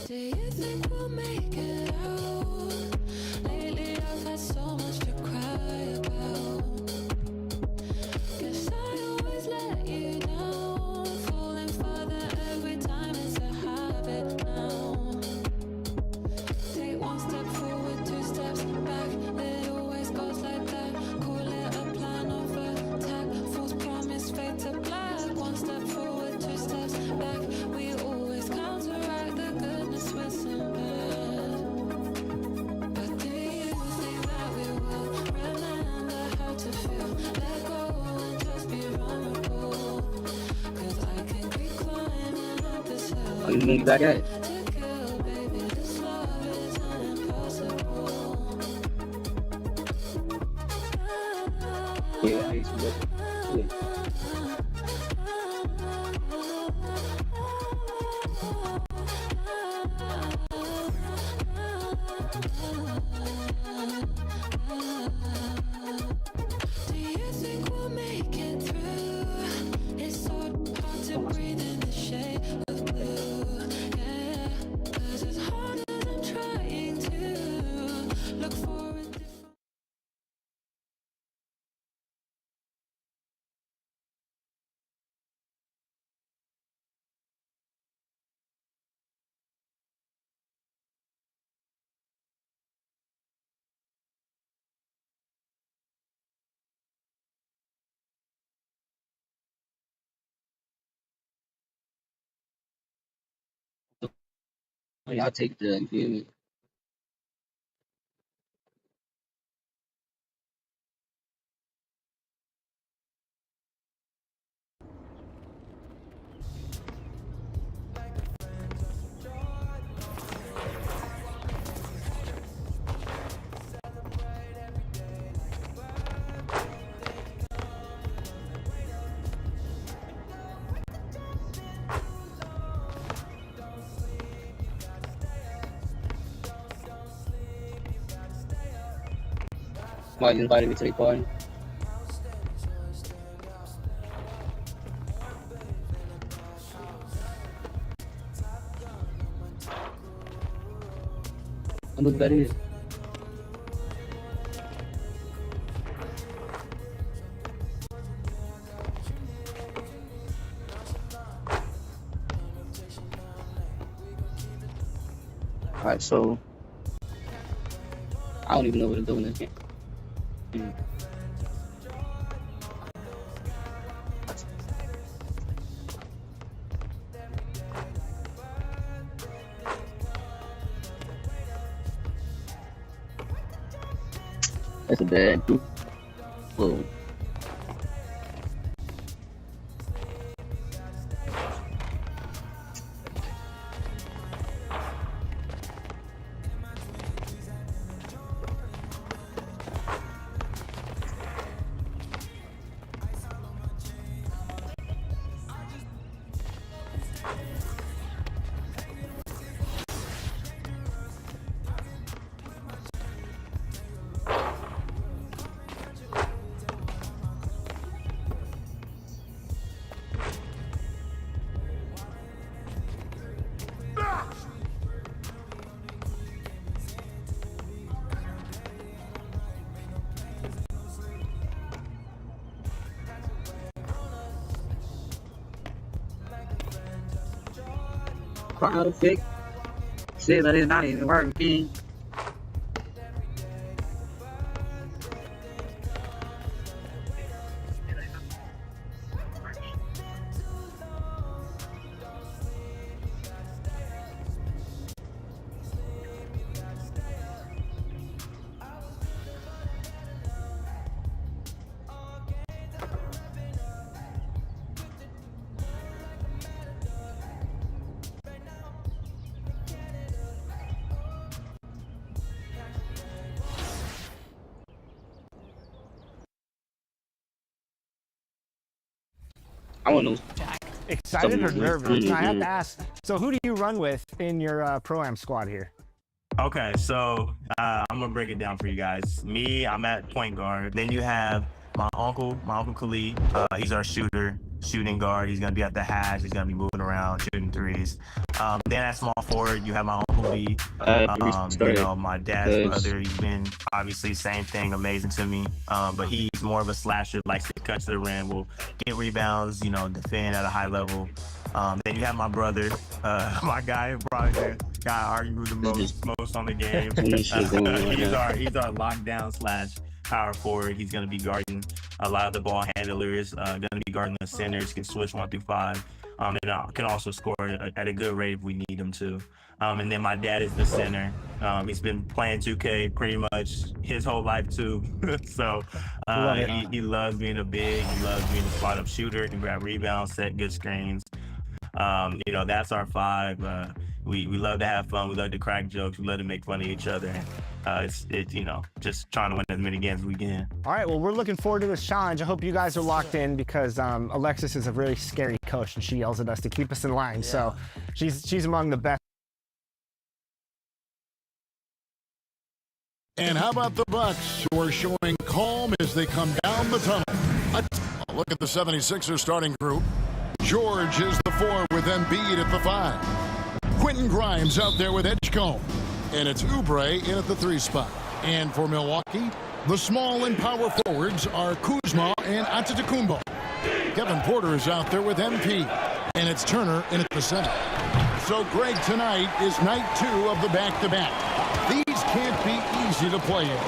Do you think we'll make it out? Lately I've had so much to cry about. Guess I always let you down. Falling further every time, it's a habit now. Take one step forward, two steps back. It always goes like that. Call it a plan of attack. False promise, fade to black. One step forward, two steps back. We always counteract the goodness with some bad. But do you think that we will remember how to feel? Let go and just be vulnerable. 'Cause I can keep climbing up this hill. Oh, you need back at it? To kill, baby, this love is impossible. Yeah, I used to do it. Yeah. Do you think we'll make it through? It's so hard to breathe in the shade of blue. Yeah, 'cause as hard as I'm trying to look for a different. I'll take the, you feel me? Why you invited me to the party? I look better here. Alright, so I don't even know what to do in this game. That's a bad dude. Whoa. How to fix? Shit, that is not even working. I want to know. Excited or nervous? I have to ask. So who do you run with in your pro-am squad here? Okay, so I'm gonna break it down for you guys. Me, I'm at point guard. Then you have my uncle Khalid. He's our shooting guard. He's gonna be at the hash. He's gonna be moving around, shooting threes. Then at small forward, you have my uncle B. My dad's brother. He's been obviously same thing, amazing to me. But he's more of a slasher, likes to cut to the rim, will get rebounds, defend at a high level. Then you have my brother, my guy, probably the guy I argue the most on the game. He's our lockdown / power forward. He's going to be guarding a lot of the ball handlers, going to be guarding the centers, can switch 1 through 5, and can also score at a good rate if we need him to. And then my dad is the center. He's been playing 2K pretty much his whole life too. So he loves being a big, he loves being a spot-up shooter, can grab rebounds, set good screens. That's our 5. We love to have fun. We love to crack jokes. We love to make fun of each other. It's just trying to win as many games as we can. All right, well, we're looking forward to this challenge. I hope you guys are locked in because Alexis is a really scary coach, and she yells at us to keep us in line. Yeah. So she's among the best. And how about the Bucks, who are showing calm as they come down the tunnel? A look at the 76ers starting group. George is the 4 with Embiid at the 5. Quentin Grimes out there with Edgecombe. And it's Oubre in at the 3 spot. And for Milwaukee, the small and power forwards are Kuzma and Antetokounmpo. Kevin Porter is out there with MP. And it's Turner in at the center. So, Greg, tonight is night 2 of the back-to-back. These can't be easy to play in.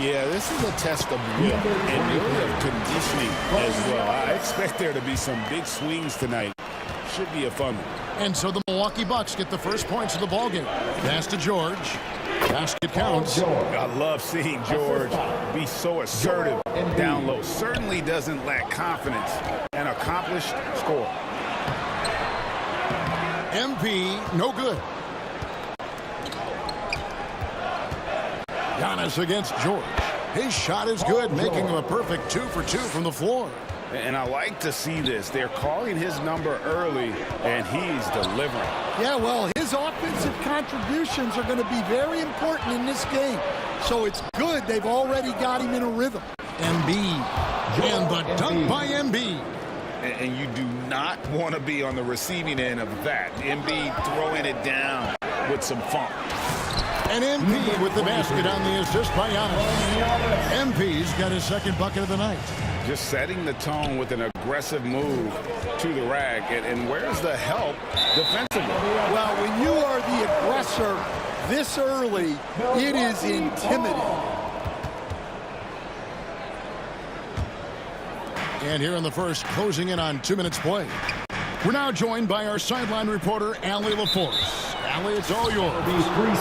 Yeah, this is a test of will and really of conditioning as well. I expect there to be some big swings tonight. Should be a fun one. And so the Milwaukee Bucks get the first points of the ballgame. Pass to George. Basket counts. I love seeing George be so assertive down low. Certainly doesn't lack confidence. An accomplished scorer. MP, no good. Giannis against George. His shot is good, making him a perfect 2 for 2 from the floor. And I like to see this. They're calling his number early, and he's delivering. Yeah, well, his offensive contributions are going to be very important in this game. So it's good they've already got him in a rhythm. Embiid. And the dunk by Embiid. And you do not want to be on the receiving end of that. Embiid throwing it down with some funk. And MP with the basket on the assist by Giannis. MP's got his second bucket of the night. Just setting the tone with an aggressive move to the rack. And where's the help defensively? Well, when you are the aggressor this early, it is intimidating. And here in the first, closing in on 2 minutes play. We're now joined by our sideline reporter, Allie LaForce. Allie, it's all yours.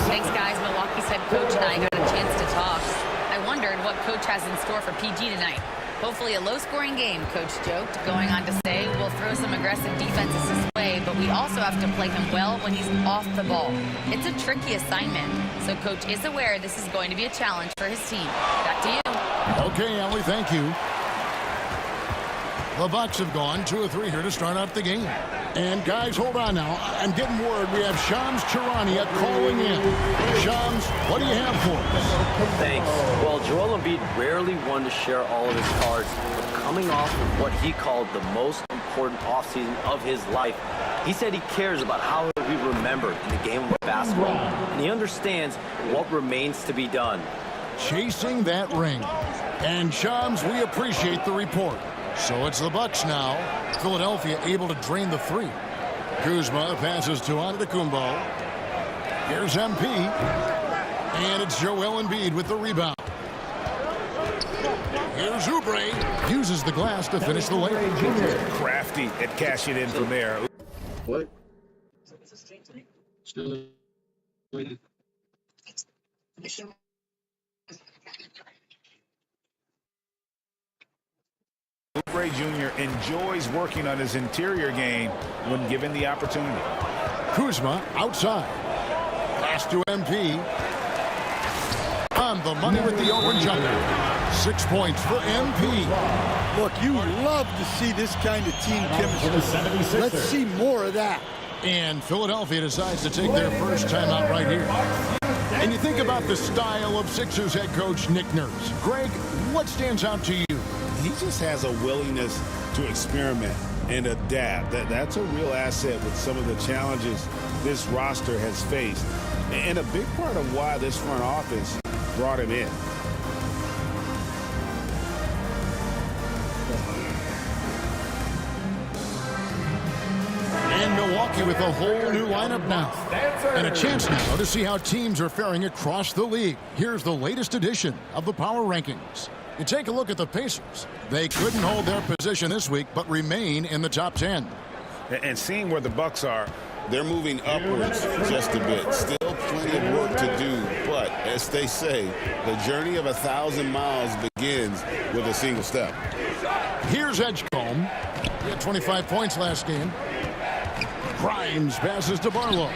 Thanks, guys. Milwaukee's head coach and I got a chance to talk. I wondered what coach has in store for PG tonight. Hopefully a low-scoring game, Coach joked, going on to say we'll throw some aggressive defenses his way, but we also have to play him well when he's off the ball. It's a tricky assignment, so Coach is aware this is going to be a challenge for his team. Back to you. Okay, Allie, thank you. The Bucks have gone 2 of 3 here to start out the game. And guys, hold on now. I'm getting word we have Shams Charania calling in. Shams, what do you have for us? Thanks. Well, Joel Embiid rarely wanted to share all of his cards, but coming off of what he called the most important offseason of his life, he said he cares about how he'll be remembered in the game of basketball, and he understands what remains to be done. Chasing that ring. And Shams, we appreciate the report. So it's the Bucks now. Philadelphia able to drain the 3. Kuzma passes to Antetokounmpo. Here's MP. And it's Joel Embiid with the rebound. Here's Oubre. Uses the glass to finish the layup. Crafty at cashing in from there. What? Oubre Jr. enjoys working on his interior game when given the opportunity. Kuzma outside. Pass to MP. On the money with the open jumper. 6 points for MP. Look, you love to see this kind of team chemistry. Let's see more of that. And Philadelphia decides to take their first timeout right here. And you think about the style of Sixers head coach Nick Nurse. Greg, what stands out to you? He just has a willingness to experiment and adapt. That's a real asset with some of the challenges this roster has faced. And a big part of why this front office brought him in. And Milwaukee with a whole new lineup now. And a chance now to see how teams are faring across the league. Here's the latest edition of the Power Rankings. You take a look at the Pacers. They couldn't hold their position this week, but remain in the top 10. And seeing where the Bucks are, they're moving upwards just a bit. Still plenty of work to do, but as they say, the journey of 1,000 miles begins with a single step. Here's Edgecombe. He had 25 points last game. Grimes passes to Barlow.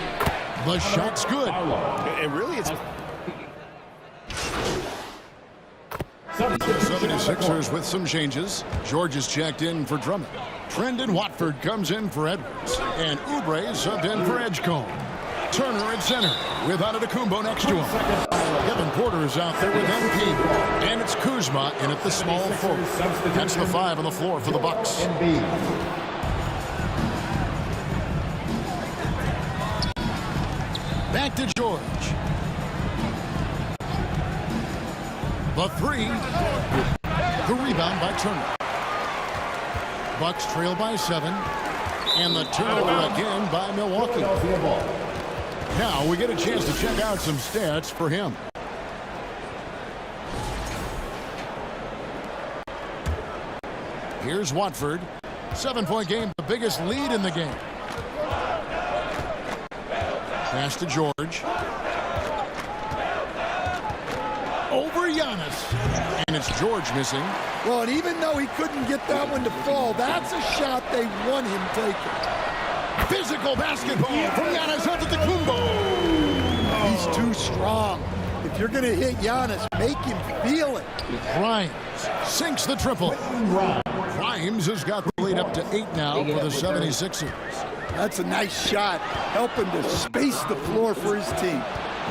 The shot's good. And really, it's 76ers with some changes. George is checked in for Drummond. Trendon Watford comes in for Edwards. And Oubre subbed in for Edgecombe. Turner at center with Antetokounmpo next to him. Kevin Porter is out there with MP. And it's Kuzma in at the small forward. That's the 5 on the floor for the Bucks. Back to George. The 3. The rebound by Turner. Bucks trail by 7. And the turnover again by Milwaukee. Now we get a chance to check out some stats for him. Here's Watford. 7-point game, the biggest lead in the game. Pass to George. Over Giannis. And it's George missing. Well, and even though he couldn't get that one to fall, that's a shot they want him taking. Physical basketball from Giannis Antetokounmpo. He's too strong. If you're going to hit Giannis, make him feel it. Grimes sinks the triple. Grimes has got the lead up to 8 now for the 76ers. That's a nice shot, helping to space the floor for his team.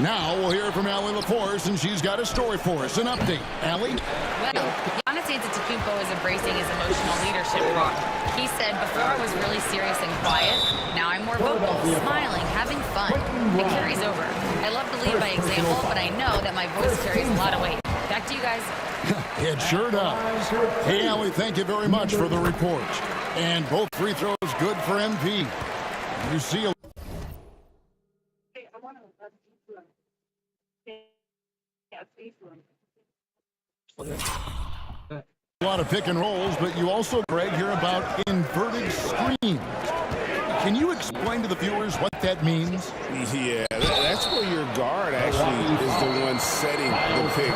Now we'll hear from Allie LaForce, and she's got a story for us. An update. Allie? Well, Giannis Antetokounmpo is embracing his emotional leadership role. He said, before I was really serious and quiet, now I'm more vocal, smiling, having fun. It carries over. I love to lead by example, but I know that my voice carries a lot of weight. Back to you guys. It sure does. Hey, Allie, thank you very much for the report. And both free throws good for MP. You see a lot of pick and rolls, but you also, Greg, hear about inverted screens. Can you explain to the viewers what that means? Yeah, that's where your guard actually is the one setting the pick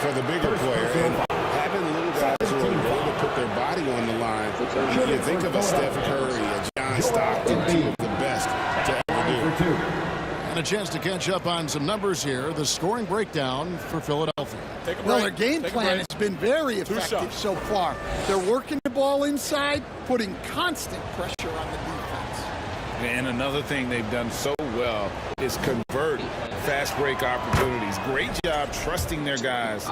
for the bigger player. And having little guys who are willing to put their body on the line, you think of a Steph Curry, a John Stockton, two of the best to ever do. And a chance to catch up on some numbers here. The scoring breakdown for Philadelphia. Well, their game plan has been very effective so far. They're working the ball inside, putting constant pressure on the defense. And another thing they've done so well is convert fast break opportunities. Great job trusting their guys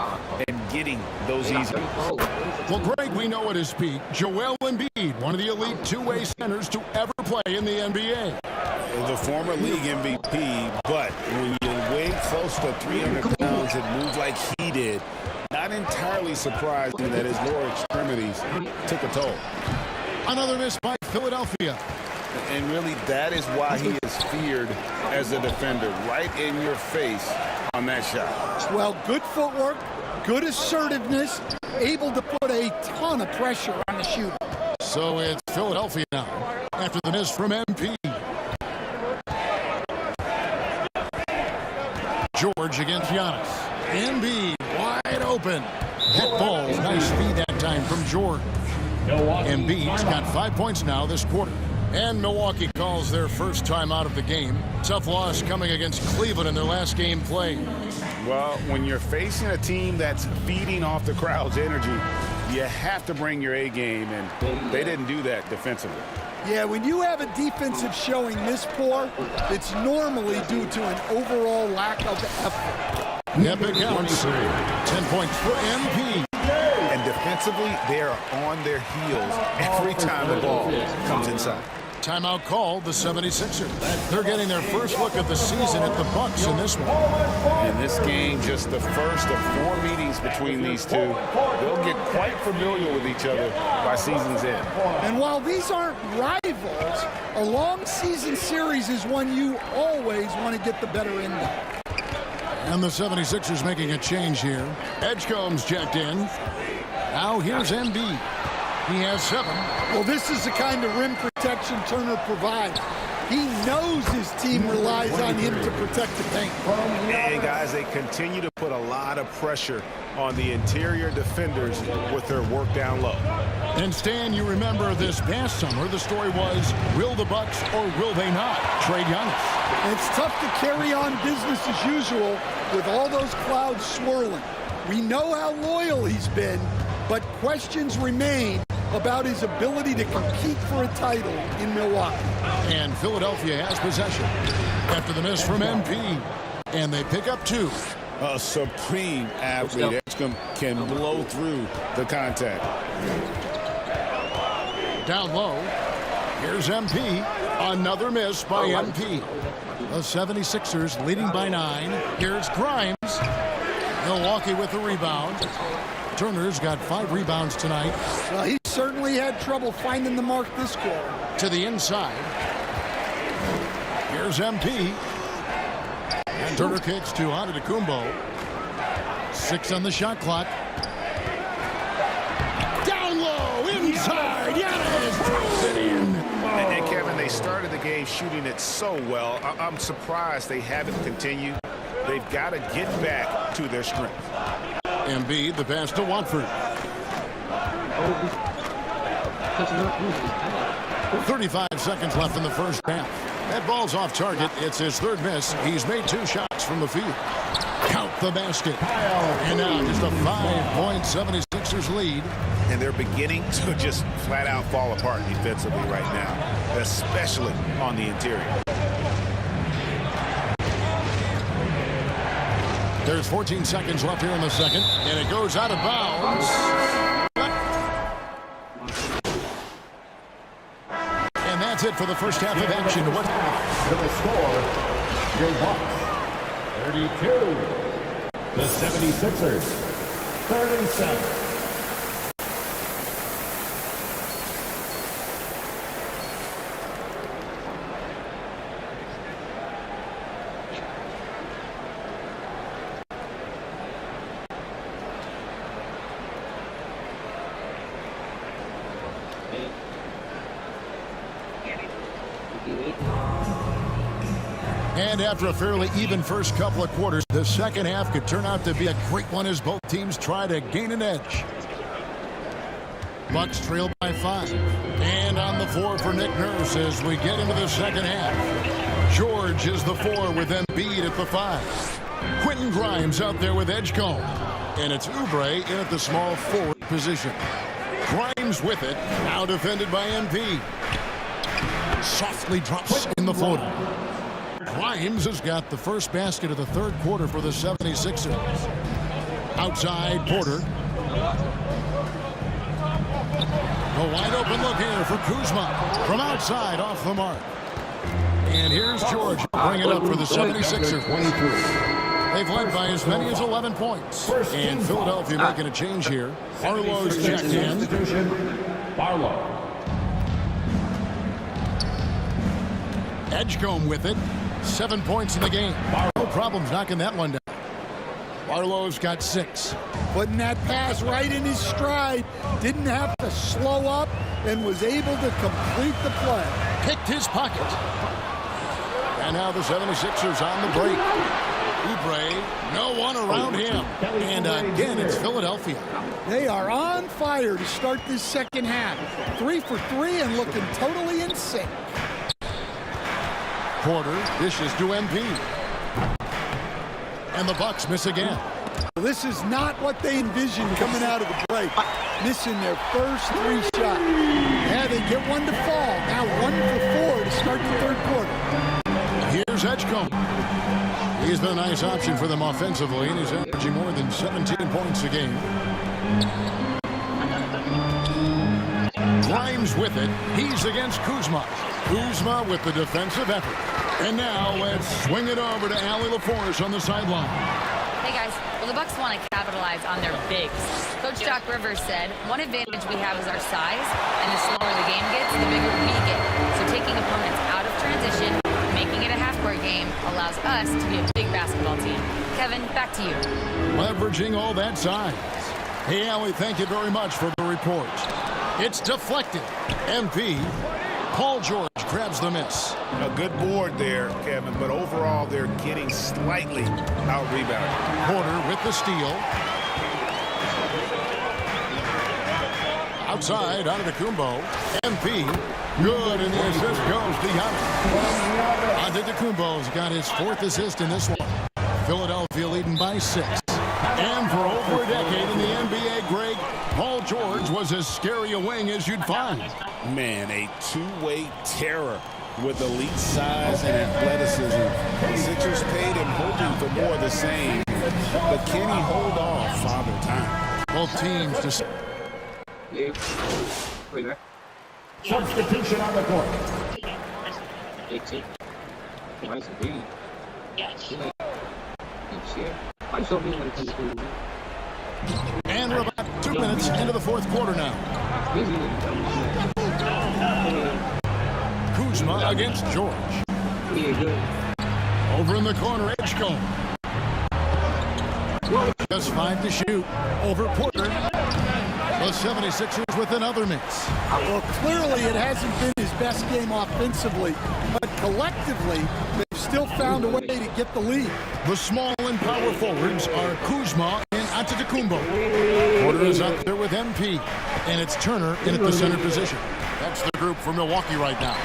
and getting those easy. Well, Greg, we know at his peak, Joel Embiid, one of the elite two-way centers to ever play in the NBA. The former league MVP, but when you weigh close to 300 pounds and move like he did, not entirely surprising that his lower extremities took a toll. Another miss by Philadelphia. And really, that is why he is feared as a defender, right in your face on that shot. Well, good footwork, good assertiveness, able to put a ton of pressure on the shooter. So it's Philadelphia now after the miss from MP. George against Giannis. Embiid wide open. That ball, nice speed that time from George. Embiid's got 5 points now this quarter. And Milwaukee calls their first time out of the game. Tough loss coming against Cleveland in their last game played. Well, when you're facing a team that's feeding off the crowd's energy, you have to bring your A game, and they didn't do that defensively. Yeah, when you have a defensive showing this poor, it's normally due to an overall lack of effort. Yep, it counts. 10 points for MP. And defensively, they are on their heels every time the ball comes inside. Timeout called the 76ers. They're getting their first look at the season at the Bucks in this one. In this game, just the first of 4 meetings between these two. They'll get quite familiar with each other by season's end. And while these aren't rivals, a long season series is one you always want to get the better end of. And the 76ers making a change here. Edgecombe's checked in. Now here's Embiid. He has 7. Well, this is the kind of rim protection Turner provides. He knows his team relies on him to protect the paint. And guys, they continue to put a lot of pressure on the interior defenders with their work down low. And Stan, you remember this past summer, the story was, will the Bucks or will they not trade Giannis? It's tough to carry on business as usual with all those clouds swirling. We know how loyal he's been, but questions remain about his ability to compete for a title in Milwaukee. And Philadelphia has possession after the miss from MP. And they pick up 2. A supreme athlete. Edgecombe can blow through the contact. Down low. Here's MP. Another miss by MP. The 76ers leading by 9. Here's Grimes. Milwaukee with the rebound. Turner's got 5 rebounds tonight. Well, he certainly had trouble finding the mark this quarter. To the inside. Here's MP. And Turner kicks to Antetokounmpo. 6 on the shot clock. Down low, inside. Giannis drops it in. And Kevin, they started the game shooting it so well. I'm surprised they haven't continued. They've got to get back to their strength. Embiid, the pass to Watford. 35 seconds left in the first half. That ball's off target. It's his 3rd miss. He's made 2 shots from the field. Count the basket. And now just a 5-point 76ers lead. And they're beginning to just flat out fall apart defensively right now, especially on the interior. There's 14 seconds left here in the second, and it goes out of bounds. And that's it for the first half of action. What to the score, your Bucks 32, the 76ers 37. And after a fairly even first couple of quarters, the second half could turn out to be a great one as both teams try to gain an edge. Bucks trail by 5. And on the floor for Nick Nurse as we get into the second half. George is the 4 with Embiid at the 5. Quentin Grimes out there with Edgecombe. And it's Oubre in at the small forward position. Grimes with it, now defended by MP. Softly drops in the floater. Grimes has got the first basket of the 3rd quarter for the 76ers. Outside, Porter. A wide open look here for Kuzma. From outside, off the mark. And here's George. Bring it up for the 76ers. They've led by as many as 11 points. And Philadelphia making a change here. Barlow's checked in. Barlow. Edgecombe with it. 7 points in the game. No problems knocking that one down. Barlow's got 6. Putting that pass right in his stride. Didn't have to slow up and was able to complete the play. Picked his pocket. And now the 76ers on the break. Oubre, no one around him. And again, it's Philadelphia. They are on fire to start this second half. 3 for 3 and looking totally in sync. Porter dishes to MP. And the Bucks miss again. This is not what they envisioned coming out of the break. Missing their first 3 shots. Yeah, they get one to fall. Now now 1 for 4 to start the third quarter. Here's Edgecombe. He's been a nice option for them offensively, and he's averaging more than 17 points a game. Grimes with it. He's against Kuzma. Kuzma with the defensive effort. And now let's swing it over to Allie LaForce on the sideline. Hey guys, well the Bucks want to capitalize on their bigs. Coach Doc Rivers said, one advantage we have is our size, and the smaller the game gets, the bigger we get. So taking opponents out of transition, making it a half-court game, allows us to be a big basketball team. Kevin, back to you. Leveraging all that size. Hey, Allie, thank you very much for the report. It's deflected. MP. Paul George grabs the miss. A good board there, Kevin, but overall they're getting slightly out-rebounded. Porter with the steal. Outside, Antetokounmpo. MP. Good, and the assist goes to Giannis. Antetokounmpo's got his 4th assist in this one. Philadelphia leading by 6. And for over a decade in the NBA, Greg, Paul George was as scary a wing as you'd find. Man, a two-way terror with elite size and athleticism. The Sixers paid him hoping for more of the same. But can he hold off Father Time? Both teams just... Substitution on the court. And we're about 2 minutes into the 4th quarter now. Kuzma against George. Over in the corner, Edgecombe. Just 5 to shoot. Over Porter. The 76ers with another miss. Well, clearly it hasn't been his best game offensively, but collectively, they've still found a way to get the lead. The small and power forwards are Kuzma and Antetokounmpo. Porter is up there with MP, and it's Turner in at the center position. That's the group for Milwaukee right now.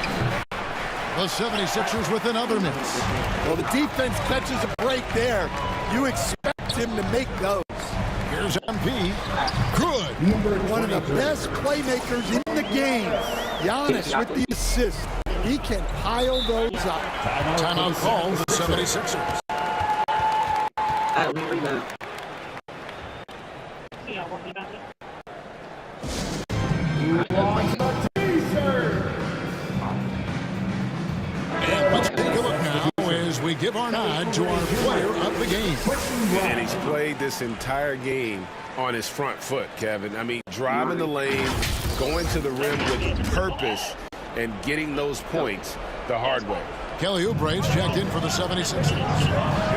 The 76ers with another miss. Well, the defense catches a break there. You expect him to make those. Here's MP. Good. One of the best playmakers in the game. Giannis with the assist. He can pile those up. Timeout called the 76ers. And let's take a look now as we give our nod to our player of the game. And he's played this entire game on his front foot, Kevin. I mean, driving the lane, going to the rim with purpose, and getting those points the hard way. Kelly Oubre's checked in for the 76ers.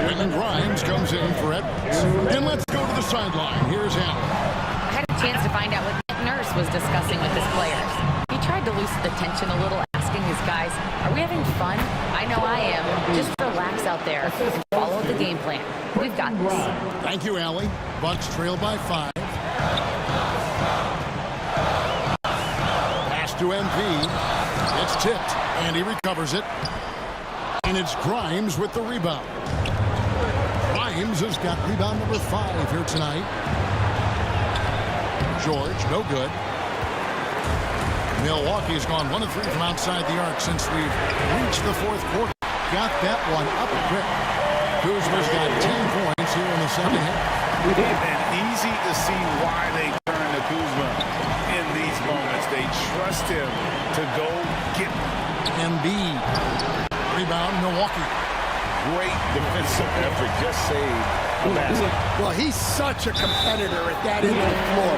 Quentin Grimes comes in for Edwards. And let's go to the sideline. Here's Allen. I had a chance to find out what Nick Nurse was discussing with his players. He tried to loosen the tension a little, asking his guys, are we having fun? I know I am. Just relax out there and follow the game plan. We've got this. Thank you, Allie. Bucks trail by 5. Pass to MP. It's tipped, and he recovers it. And it's Grimes with the rebound. Grimes has got rebound number 5 here tonight. George, no good. Milwaukee's gone 1 of 3 from outside the arc since we've reached the 4th quarter. Got that one up quick. Kuzma's got 10 points here in the second half. And easy to see why they turn to Kuzma in these moments. They trust him to go get Embiid. Rebound, Milwaukee. great defensive effort. Just saved the basket. Well, he's such a competitor at that end of the floor.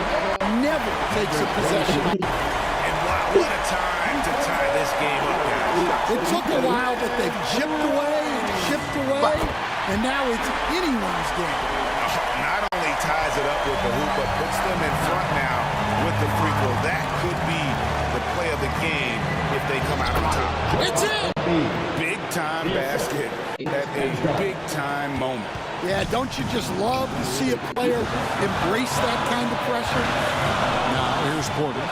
Never takes a possession. And wow, what a time to tie this game up, guys. It took a while, but they've chipped away and chipped away, and now it's anyone's game. Not only ties it up with the hoop, but puts them in front now with the free throw. That could be the play of the game if they come out on top. It's it! Big-time basket at a big-time moment. Yeah, don't you just love to see a player embrace that kind of pressure? Now here's Porter.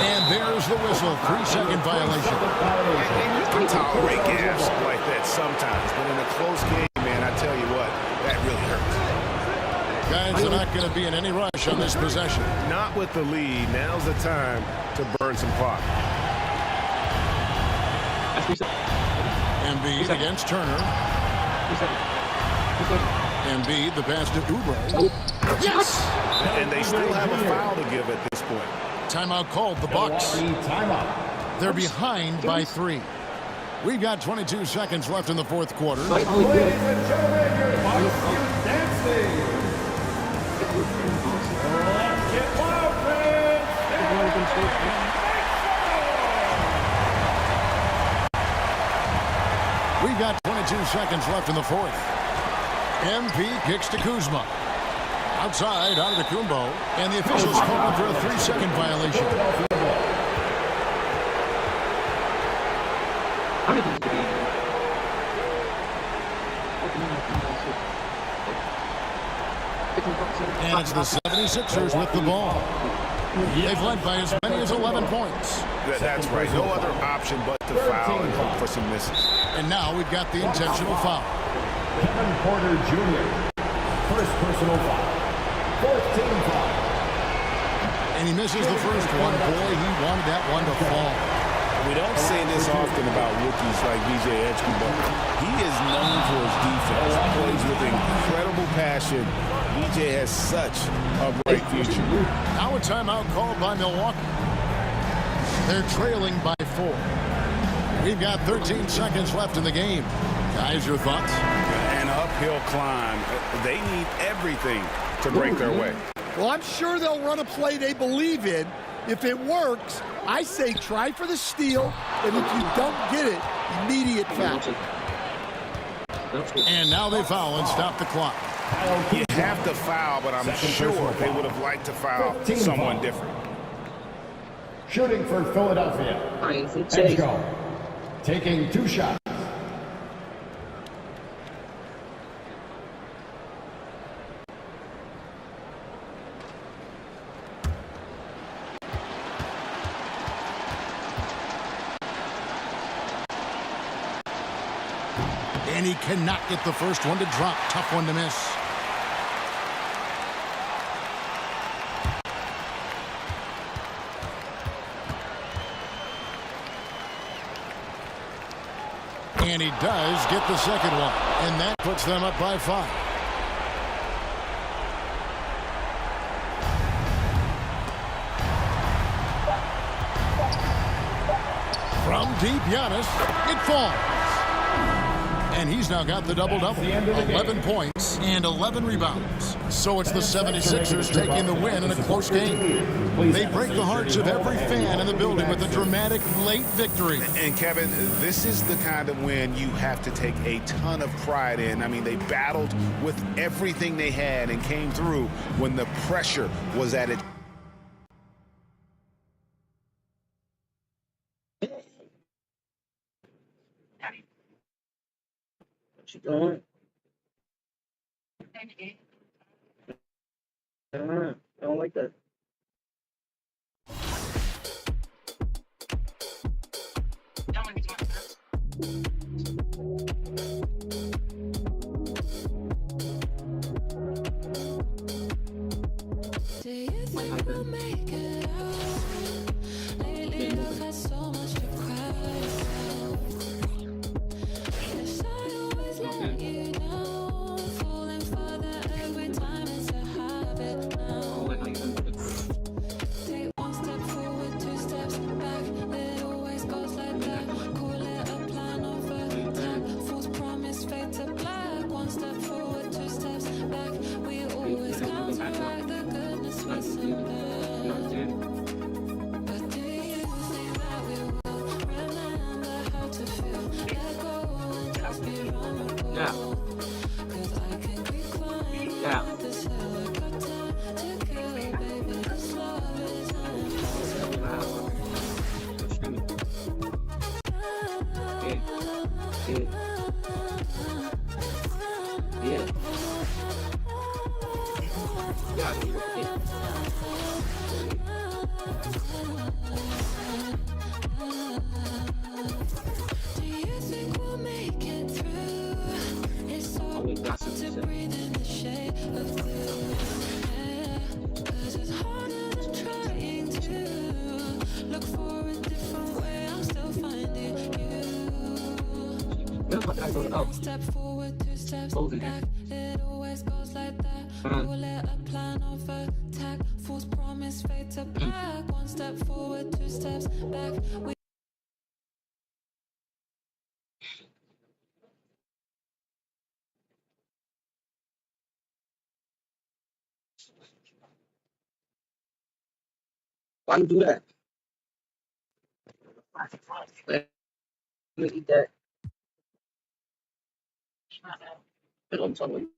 And there's the whistle. 3-second violation. And you can tolerate gaps like that sometimes, but in a close game, man, I tell you what, that really hurts. Guys are not going to be in any rush on this possession. Not with the lead. Now's the time to burn some clock. Embiid against Turner. Embiid, the pass to Oubre. Yes! And they still have a foul to give at this point. Timeout called, the Bucks. Timeout. They're behind by 3. We've got 22 seconds left in the fourth quarter. Ladies and gentlemen, your Bucks are dancing. Let's get wild, fans. We've got 22 seconds left in the fourth. MP kicks to Kuzma. Outside, Antetokounmpo, and the officials call for a 3-second violation. And it's the 76ers with the ball. They've led by as many as 11 points. That's right. No other option but to foul and hope for some misses. And now we've got the intentional foul. Kevin Porter Jr. First personal foul. 14th foul. And he misses the first one. Boy, he wanted that one to fall. We don't say this often about rookies like VJ Edgecombe, but he is known for his defense. He plays with incredible passion. VJ has such a bright future. Now a timeout called by Milwaukee. They're trailing by 4. We've got 13 seconds left in the game. Guys, your thoughts? An uphill climb. They need everything to break their way. Well, I'm sure they'll run a play they believe in. If it works, I say try for the steal, and if you don't get it, immediate foul. And now they foul and stop the clock. You have to foul, but I'm sure they would have liked to foul someone different. Shooting for Philadelphia. Edgecombe. Taking 2 shots. And he cannot get the first one to drop. Tough one to miss. And he does get the second one. And that puts them up by 5. From deep, Giannis. It falls. And he's now got the double-double. 11 points and 11 rebounds. So it's the 76ers taking the win in a close game. They break the hearts of every fan in the building with a dramatic late victory. And Kevin, this is the kind of win you have to take a ton of pride in. I mean, they battled with everything they had and came through when the pressure was at its What you doing? I don't like that. Do you think we'll make it out? Lately I've had so much to cry about. Yes, I always let you know. Falling further every time, it's a habit now. Take 1 step forward, 2 steps back. It always goes like that. Call it a plan of attack. False promise, fade to black. 1 step forward, 2 steps back. We always counteract the goodness missing back. But do you think that we will remember how to feel? Let go and just be vulnerable. 'Cause I can keep climbing up this hill. I got time to kill, baby. This love is impossible. Do you think we'll make it through? It's so hard to breathe in the shade of blue. Yeah, 'cause it's harder than trying to look for a different way. I'm still finding you. One step forward, two steps back. It always goes like that. Call it a plan of attack. False promise, fade to black. One step forward, two steps back. We Why you do that? Let me eat that. That's what I'm talking about.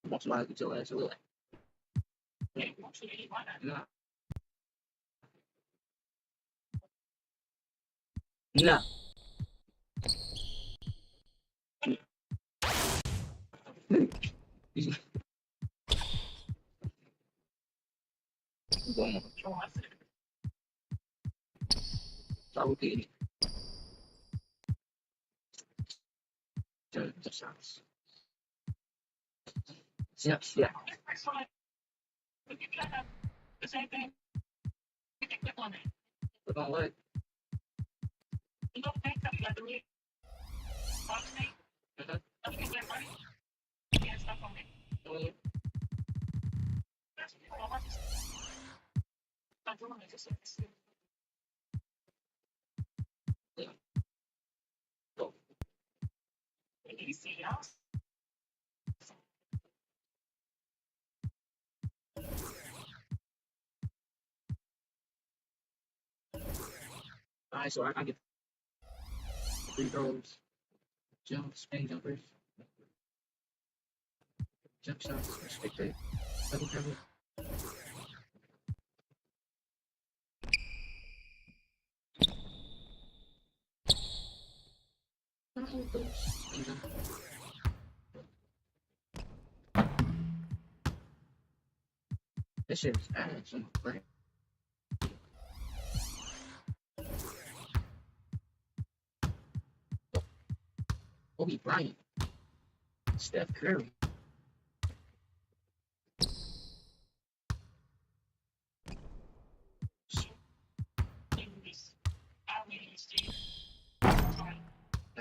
You want somebody to get your ass a little. Nah. Nah. Start repeating. Yeah, yeah. But don't let. Alright, so I get free throws, jumps, spin jumpers, jump shots, restricted, double dribble. Spin jumper. This shit is ass. Right? Kobe Bryant, Steph Curry.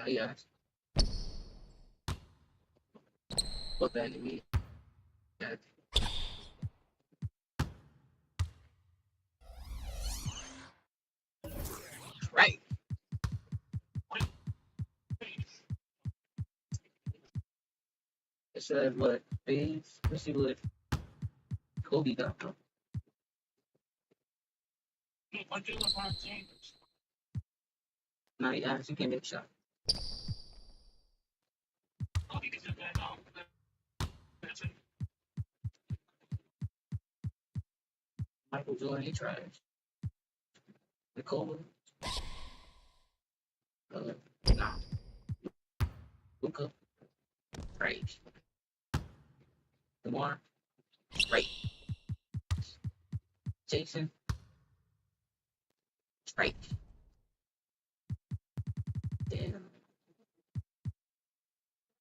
Yeah. What the enemy? Yeah. Right. It said what? Fades? Let's see what Kobe got though. Nah, he actually can't make a shot. Michael Jordan, he trash. Nicole. Nah. Luka. Great. DeMar. Great. Jason. Great. Damn.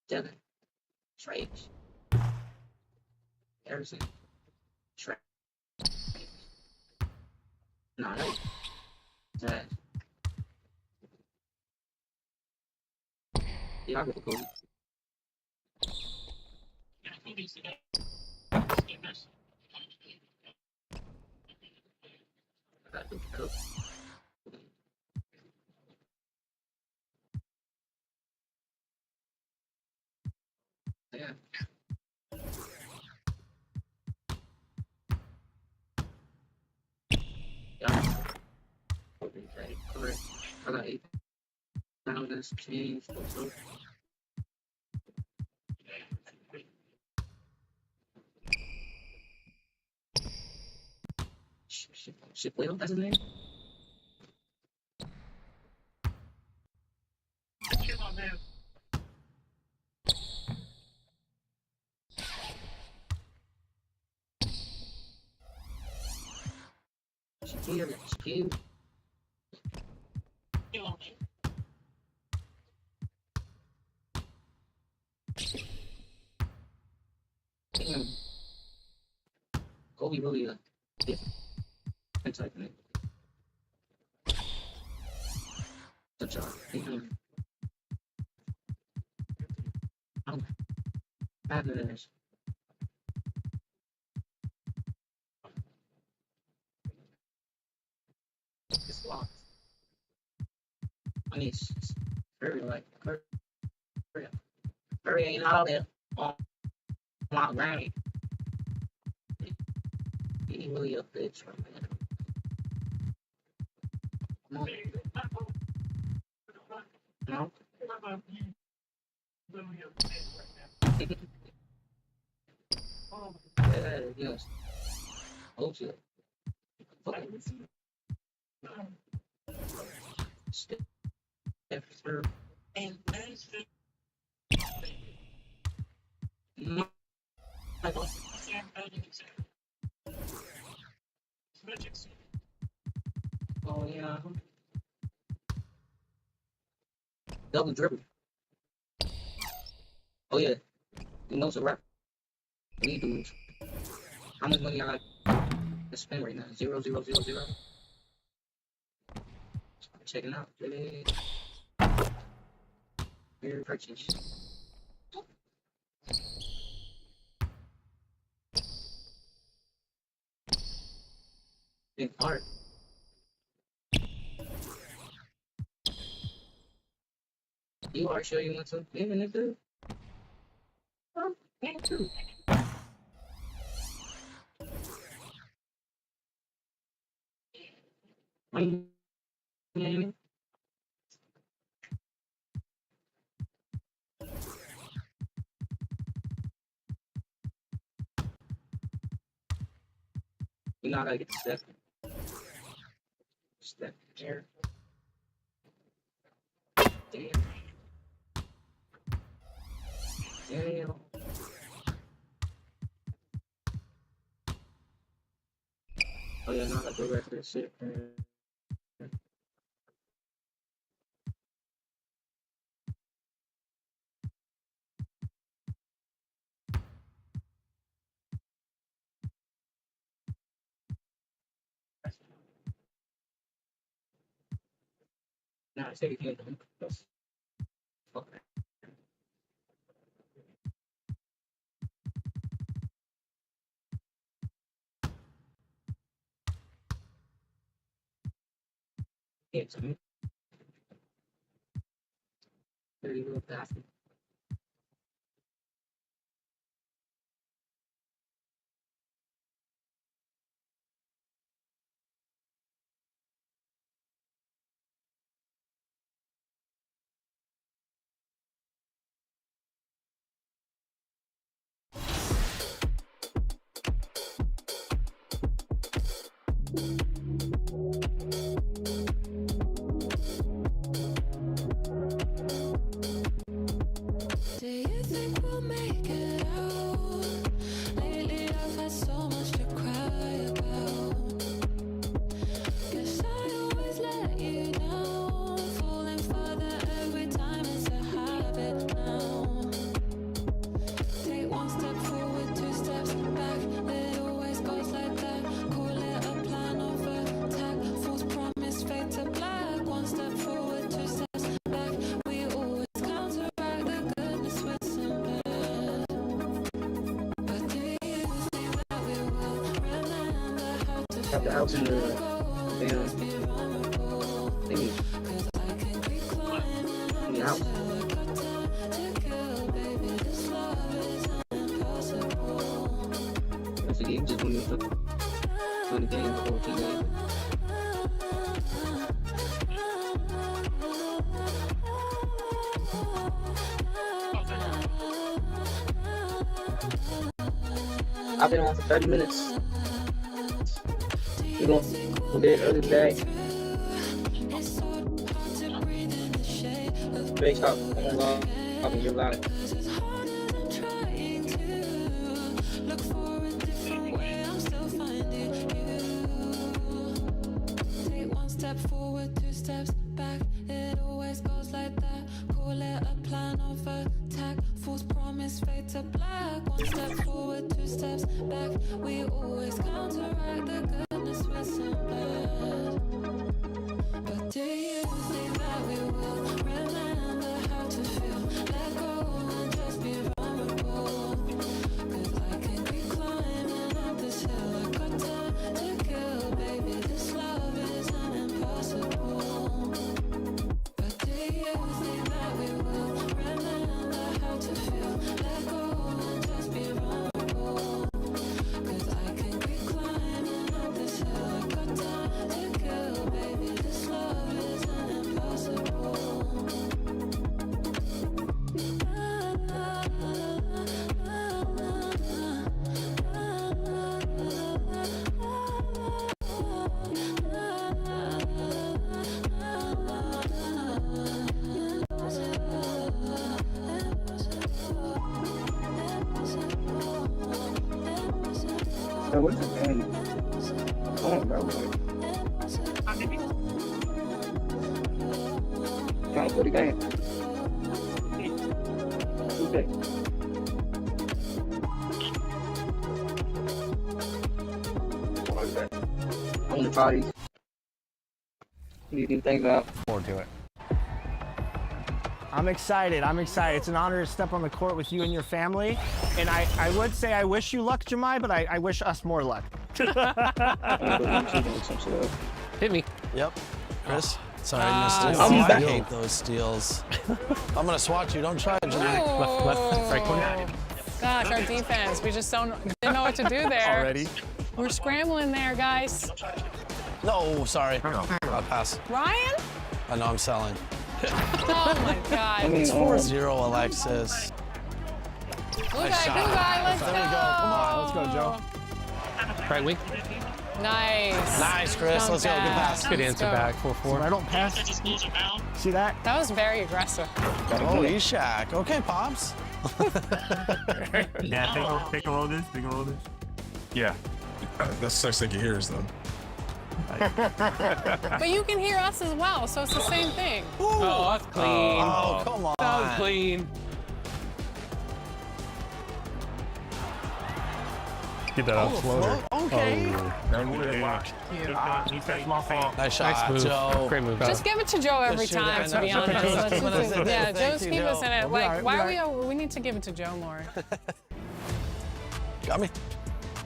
Devin. Great. Harrison. Great. Nah, no. That. Yeah, I'll go with Kobe. I gotta go to Kobe. Yeah. Yeah. Correct. I got 8. Now this change. Shit, wait, that's his name? Shaquille. Damn. Kobe really different type of name. Good job. I'm having this. It's locked. I need hurry, like, hurry up. Hurry, ain't out there. Oh, my granny. He really a bitch right now. Come on. No? Yeah, yes. Oh, shit. Step through. Oh, yeah. Double dribble. Oh, yeah. You know, it's a rap. We dudes. How much money I to spend right now? 0, 0, 0, 0. Checking out. Your purchase. Big art. You are sure you want to live in it, dude? Me too. You know I gotta get the step. Step here. Damn. Damn. Oh yeah, no, I gotta go back to that shit. Nah, it's everything. Fuck that. Yeah, it's me. There you go, bastard. Do you think we'll make it out? Lately I've had so much to cry about. Guess I always let you down. Falling further every time, it's a habit now. Take one step forward, 2 steps back. It always goes like that. Call it a plan of attack. False promise, fade to black. One step forward, 2 steps back. We always counteract the goodness with some bad. But do you think that we will remember how to Have the house in the damn be vulnerable? thingy. 'Cause I can keep climbing In the house. until I got time to kill, baby. This love is impossible. That's the game. Just doing the game the whole team. I've been on for 30 minutes. We're gonna do it early today. It's so hard to breathe in the shade of Big stop. I'm gonna go. You're loud. Cause as hard as I'm trying to look for a different way, I'm still finding you. Take one step forward, 2 steps back. It always goes like that. Call it a plan of attack. False promise, fade to black. One step forward, 2 steps back. We always counteract the goodness with some bad. But do you think that we will remember how to feel? Let go and just be will think that we will. Remember how to feel. Let go and just be vulnerable. 'Cause I can keep climbing up this hill. I got time to kill, baby. This love isn't impossible. So what's the game? Come on, bro. Trying to play the game. Okay. What is that? I want to try these. You think about? Forward to it. I'm excited. I'm excited. It's an honor to step on the court with you and your family. And I would say I wish you luck, Jemai, but I wish us more luck. Hit me. Yep. Chris? Sorry, I missed it. I'm I back. hate those steals. I'm going to swat you. Don't try it, Jimmy. Left, right corner. Gosh, our defense, we just didn't know what to do there. Already? We're scrambling there, guys. No, sorry. I'll pass. Ryan? I know I'm selling. Oh my God. It's 4-0, Alexis. Blue Nice shot. guy, let's go. There we go. Come on. Let's go, Joe. Right wing. Nice. Nice, Chris. Let's go. Good pass. Good answer back. 4-4. I don't pass. See that? That was very aggressive. Oh, Ishak. Okay, Pops. Yeah, take a roll this. Take a roll this. Yeah. That's the first thing you hear is them. But you can hear us as well, so it's the same thing. Oh, that's clean. Oh, come on. That was clean. Get that off floater. Okay. Nice shot, Nice move. Joe. Great move. Just give it to Joe every Sure, time, I to be know. honest. Yeah, Joe's Thank you, keep us Joe. in it. We're Like, all right, why we're are we need to give it to Joe more. Got me.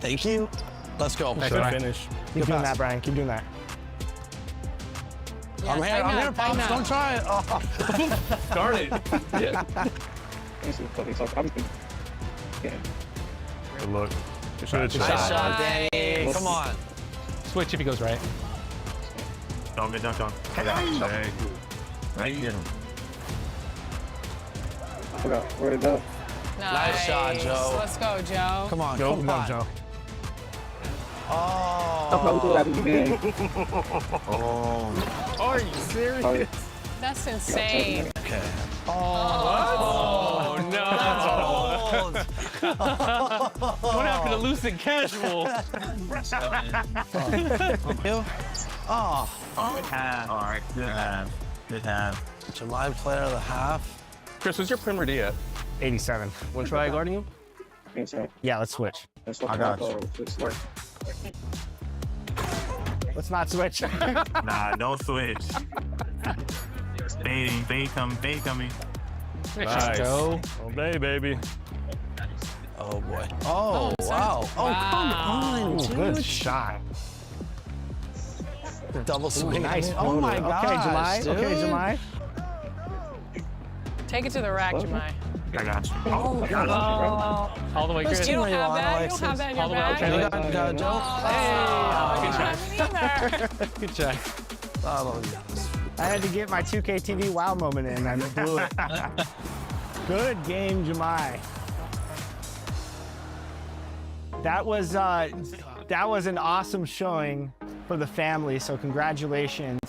Thank you. Let's go. Nice Good try. finish. Keep Good doing pass. that, Brian. Keep doing that. Yeah, I'm here, Pops. tighten up. Don't try it. Oh. Darn it. Yeah. Good look. Good Nice shot, Danny. Come on. Switch if he goes right. Don't get dunked on. I forgot where to go. Nice shot, Joe. Let's go, Joe. Come on. Go, Come go, on. Joe. Oh. Are you serious? That's insane. Okay. Oh, no. What happened to loose and casual? You? Oh. Good half. All right. Good half. Good half. July player of the half. Chris, what's your Premier D at? 87. Want to try guarding him? Yeah, let's switch. I got you. Let's not switch. Nah, don't switch. Fading. Fade coming. Nice. Joe. Obey, baby. Oh, boy. Oh, wow. Oh, come on, Ooh, dude. good shot. Double swing. Nice. Oh, my Okay, gosh, Jemai. dude. Okay, Jemai. Take it to the rack, Jemai. I got you. All the way, Chris. You don't where you have want, that? You don't have that in your All the way, bag? okay. You got Joe? Good check. Oh, yes. I had to get my 2K TV wow moment in. I blew it. Good game, Jemai. That was an awesome showing for the family. So congratulations.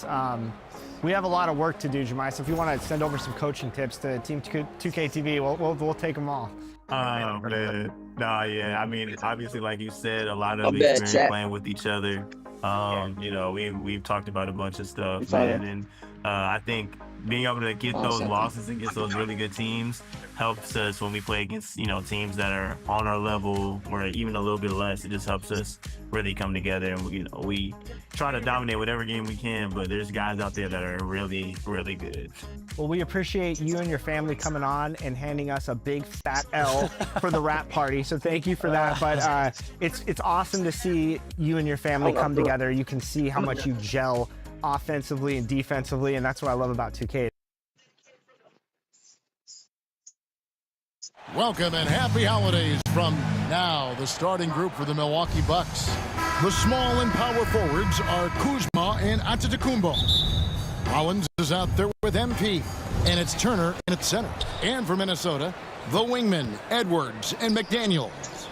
We have a lot of work to do, Jemai. So if you want to send over some coaching tips to Team 2K TV, we'll take them all. Man. Nah, yeah. I mean, obviously, like you said, a lot of I'm bad, experience chat. playing with each other. You know, we've talked about a bunch of stuff, It's all man, right. and I think being able to get those losses against those really good teams helps us when we play against, you know, teams that are on our level or even a little bit less. It just helps us really come together, and you know, we try to dominate whatever game we can, but there's guys out there that are really, really good. Well, we appreciate you and your family coming on and handing us a big fat L for the rap party. So thank you for that. But it's awesome to see you and your family come together. You can see how much you gel offensively and defensively, and that's what I love about 2K. Welcome and happy holidays from now the starting group for the Milwaukee Bucks. The small and power forwards are Kuzma and Antetokounmpo. Collins is out there with MP, and it's Turner in at center. And for Minnesota, the wingmen, Edwards and McDaniels.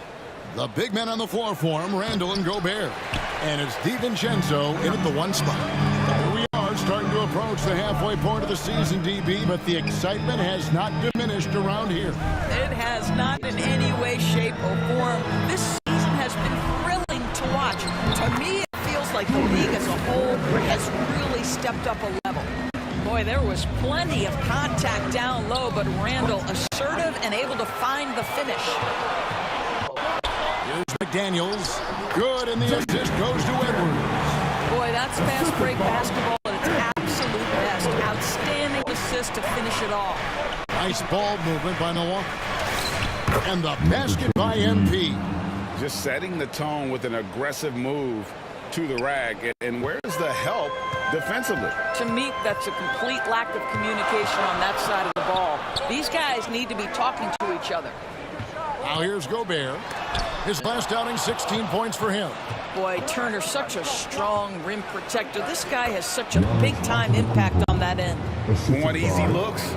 The big men on the floor for him, Randall and Gobert. And it's DiVincenzo in at the one spot. Here we are starting to approach the halfway point of the season, DB, but the excitement has not diminished around here. It has not in any way, shape, or form. This season has been thrilling to watch. To me, it feels like the league as a whole has really stepped up a level. Boy, there was plenty of contact down low, but Randall assertive and able to find the finish. Here's McDaniels. Good, and the assist goes to Edwards. Boy, that's fast break basketball at its absolute best. Outstanding assist to finish it all. Nice ball movement by Milwaukee. And the basket by MP. Just setting the tone with an aggressive move to the rack. And where's the help defensively? To me, that's a complete lack of communication on that side of the ball. These guys need to be talking to each other. Now here's Gobert. His last outing, 16 points for him. Boy, Turner, such a strong rim protector. This guy has such a big-time impact on that end. Want easy looks?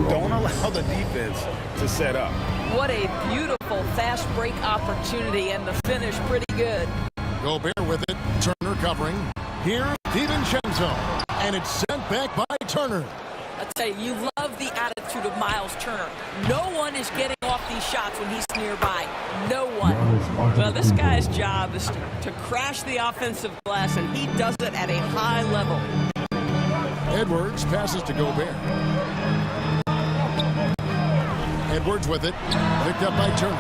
Don't allow the defense to set up. What a beautiful fast break opportunity, and the finish pretty good. Gobert with it. Turner covering. Here's DiVincenzo. And it's sent back by Turner. I tell you, you love the attitude of Miles Turner. No one is getting off these shots when he's nearby. No one. Well, this guy's job is to crash the offensive glass, and he does it at a high level. Edwards passes to Gobert. Edwards with it. Picked up by Turner.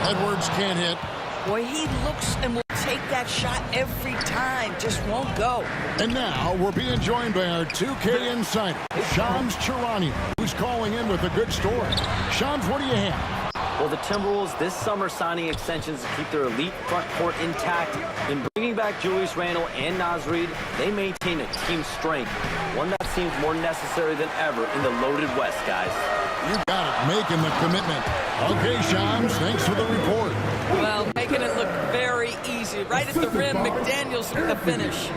Edwards can't hit. Boy, he looks and will take that shot every time. Just won't go. And now we're being joined by our 2K insider, Shams Charania, who's calling in with a good story. Shams, what do you have? Well, the Timberwolves this summer signing extensions to keep their elite front court intact. In bringing back Julius Randle and Naz Reid, they maintain a team strength, one that seems more necessary than ever in the loaded West, guys. You got it, making the commitment. Okay, Shams, thanks for the report. Well, making it look very easy. Right at the rim, McDaniels with the finish.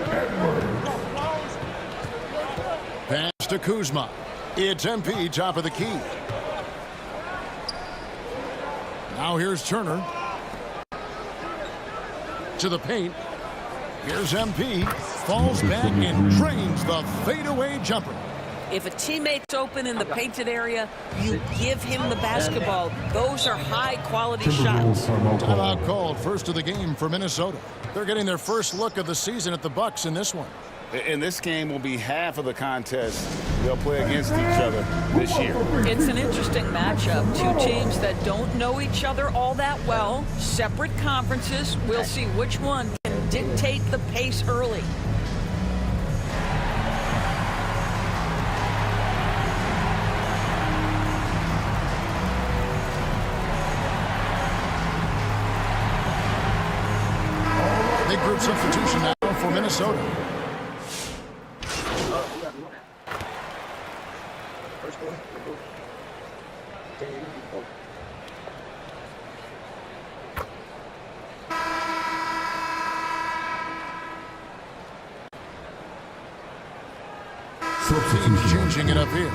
Pass to Kuzma. It's MP, top of the key. Now here's Turner. To the paint. Here's MP. Falls back and drains the fadeaway jumper. If a teammate's open in the painted area, you give him the basketball. Those are high-quality shots. Timeout called, first of the game for Minnesota. They're getting their first look of the season at the Bucks in this one. And this game will be half of the contest they'll play against each other this year. It's an interesting matchup. Two teams that don't know each other all that well. Separate conferences. We'll see which one can dictate the pace early. Big group substitution now for Minnesota. Teams changing it up here.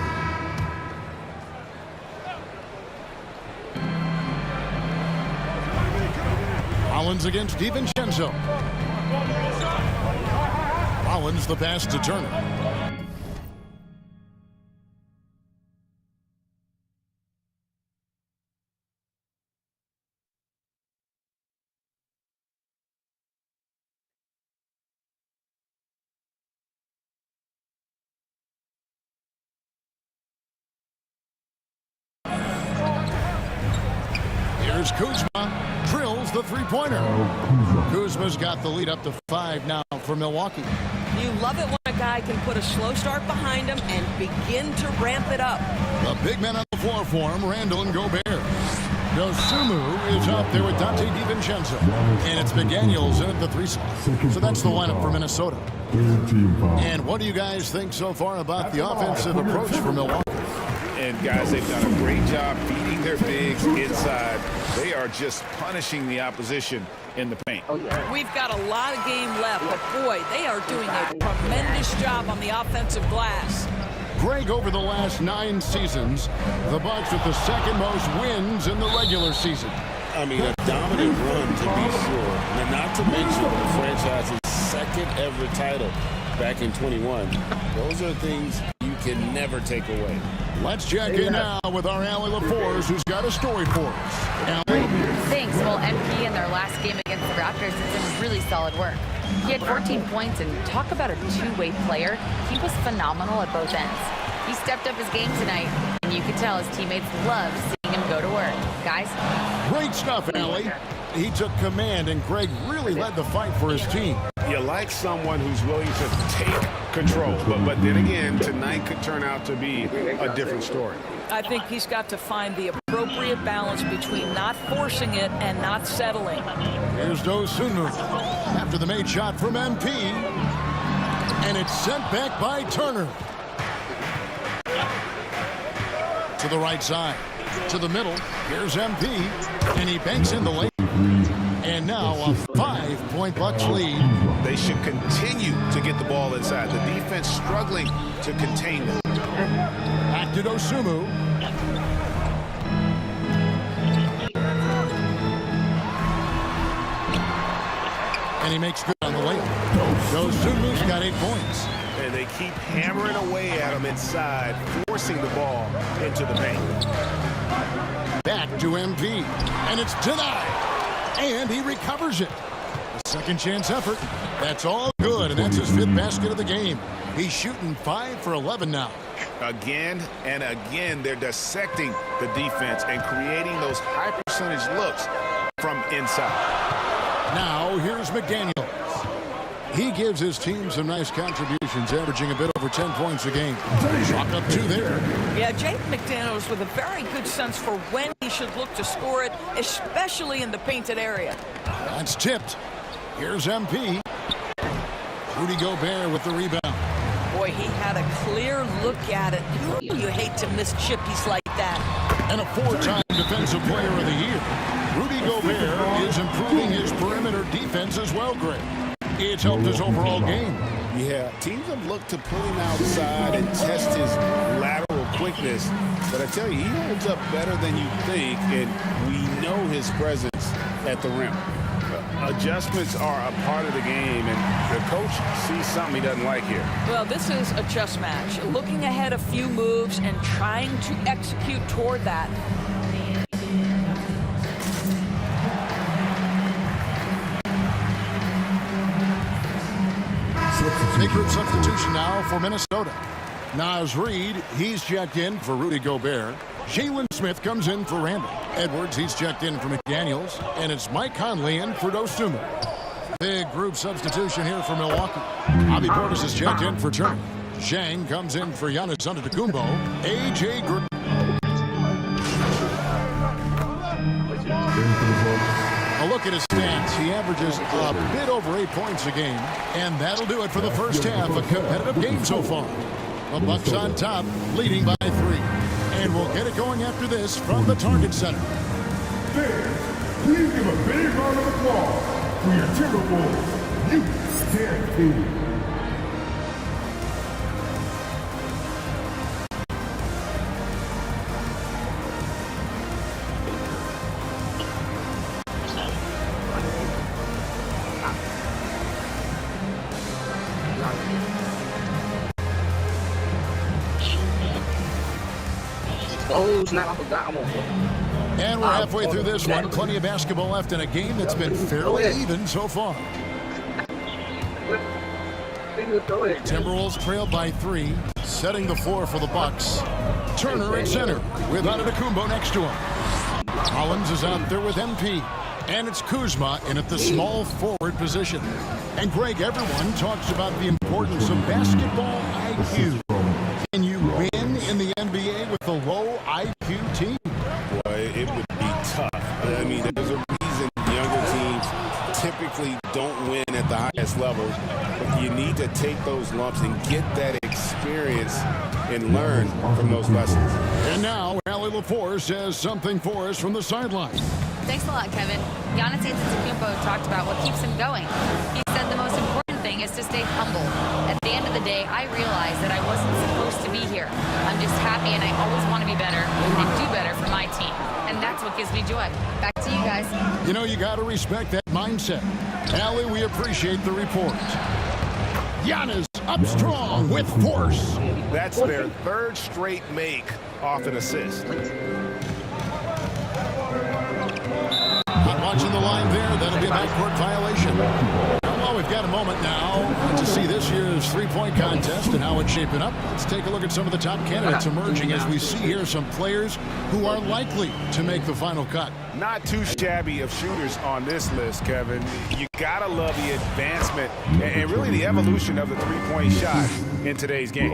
Collins against DiVincenzo. Collins the pass to Turner. Here's Kuzma, drills the three-pointer. Kuzma's got the lead up to 5 now for Milwaukee. You love it when a guy can put a slow start behind him and begin to ramp it up. The big men on the floor for him, Randall and Gobert. Dosunmu is out there with Dante DiVincenzo. And it's McDaniels in at the 3 spot. So that's the lineup for Minnesota. And what do you guys think so far about the offensive approach for Milwaukee? And guys, they've done a great job beating their bigs inside. They are just punishing the opposition in the paint. We've got a lot of game left, but boy, they are doing a tremendous job on the offensive glass. Greg, over the last 9 seasons, the Bucks with the second most wins in the regular season. I mean, a dominant run to be sure. And not to mention the franchise's second ever title back in 21. Those are things you can never take away. Let's check in now with our Allie LaForce, who's got a story for us. Allie? Thanks. Well, MP in their last game against the Raptors did some really solid work. He had 14 points, and talk about a two-way player. He was phenomenal at both ends. He stepped up his game tonight, and you could tell his teammates loved seeing him go to work. Guys? Great stuff, Allie. He took command, and Greg really led the fight for his team. You like someone who's willing to take control. But then again, tonight could turn out to be a different story. I think he's got to find the appropriate balance between not forcing it and not settling. Here's Dosunmu after the made shot from MP. And it's sent back by Turner. To the right side. To the middle. Here's MP. And he banks in the lane. And now a 5-point Bucks lead. They should continue to get the ball inside. The defense struggling to contain them. Back to Dosunmu. And he makes good on the lane. Dosumu's got 8 points. And they keep hammering away at him inside, forcing the ball into the paint. Back to MP. And it's denied. And he recovers it. A second chance effort. That's all good, and that's his 5th basket of the game. He's shooting 5 for 11 now. Again and again, they're dissecting the defense and creating those high percentage looks from inside. Now, here's McDaniels. He gives his team some nice contributions, averaging a bit over 10 points a game. Chalk up 2 there. Yeah, Jake McDaniels with a very good sense for when he should look to score it, especially in the painted area. That's tipped. Here's MP. Rudy Gobert with the rebound. Boy, he had a clear look at it. You hate to miss chippies like that. And a 4-time Defensive Player of the Year. Rudy Gobert is improving his perimeter defense as well, Greg. It's helped his overall game. Yeah, teams have looked to pull him outside and test his lateral quickness. But I tell you, he holds up better than you think, and we know his presence at the rim. Adjustments are a part of the game, and the coach sees something he doesn't like here. Well, this is a chess match. Looking ahead a few moves and trying to execute toward that. Big group substitution now for Minnesota. Naz Reid, he's checked in for Rudy Gobert. Jalen Smith comes in for Randall. Edwards, he's checked in for McDaniels. And it's Mike Conley in for Dosunmu. Big group substitution here for Milwaukee. Bobby Portis is checked in for Turner. Zhang comes in for Giannis Antetokounmpo. A.J. Green. A look at his stats. He averages a bit over 8 points a game. And that'll do it for the first half. A competitive game so far. The Bucks on top, leading by 3. And we'll get it going after this from the Target Center. Please give a big round of applause for your Timberwolves. You can't do. Oh, snap, I forgot. And we're halfway through this one. Plenty of basketball left in a game that's been fairly even so far. Timberwolves trailed by 3, setting the floor for the Bucks. Turner at center with Antetokounmpo next to him. Collins is out there with MP. And it's Kuzma in at the small forward position. And Greg, everyone talks about the importance of basketball IQ. Can you win in the NBA with a low IQ team? Boy, it would be tough. I mean, there's a reason younger teams typically don't win at the highest levels. But you need to take those lumps and get that experience and learn from those lessons. And now, Allie LaForce says something for us from the sideline. Thanks a lot, Kevin. Giannis Antetokounmpo talked about what keeps him going. He said the most important thing is to stay humble. At the end of the day, I realized that I wasn't supposed to be here. I'm just happy, and I always want to be better and do better for my team. And that's what gives me joy. Back to you guys. You know, you got to respect that mindset. Allie, we appreciate the report. Giannis up strong with force. That's their third straight make off an assist. Watching the line there, that'll be a backcourt violation. Well, we've got a moment now to see this year's three-point contest and how it's shaping up. Let's take a look at some of the top candidates emerging as we see here some players who are likely to make the final cut. Not too shabby of shooters on this list, Kevin. You gotta love the advancement and really the evolution of the three-point shot in today's game.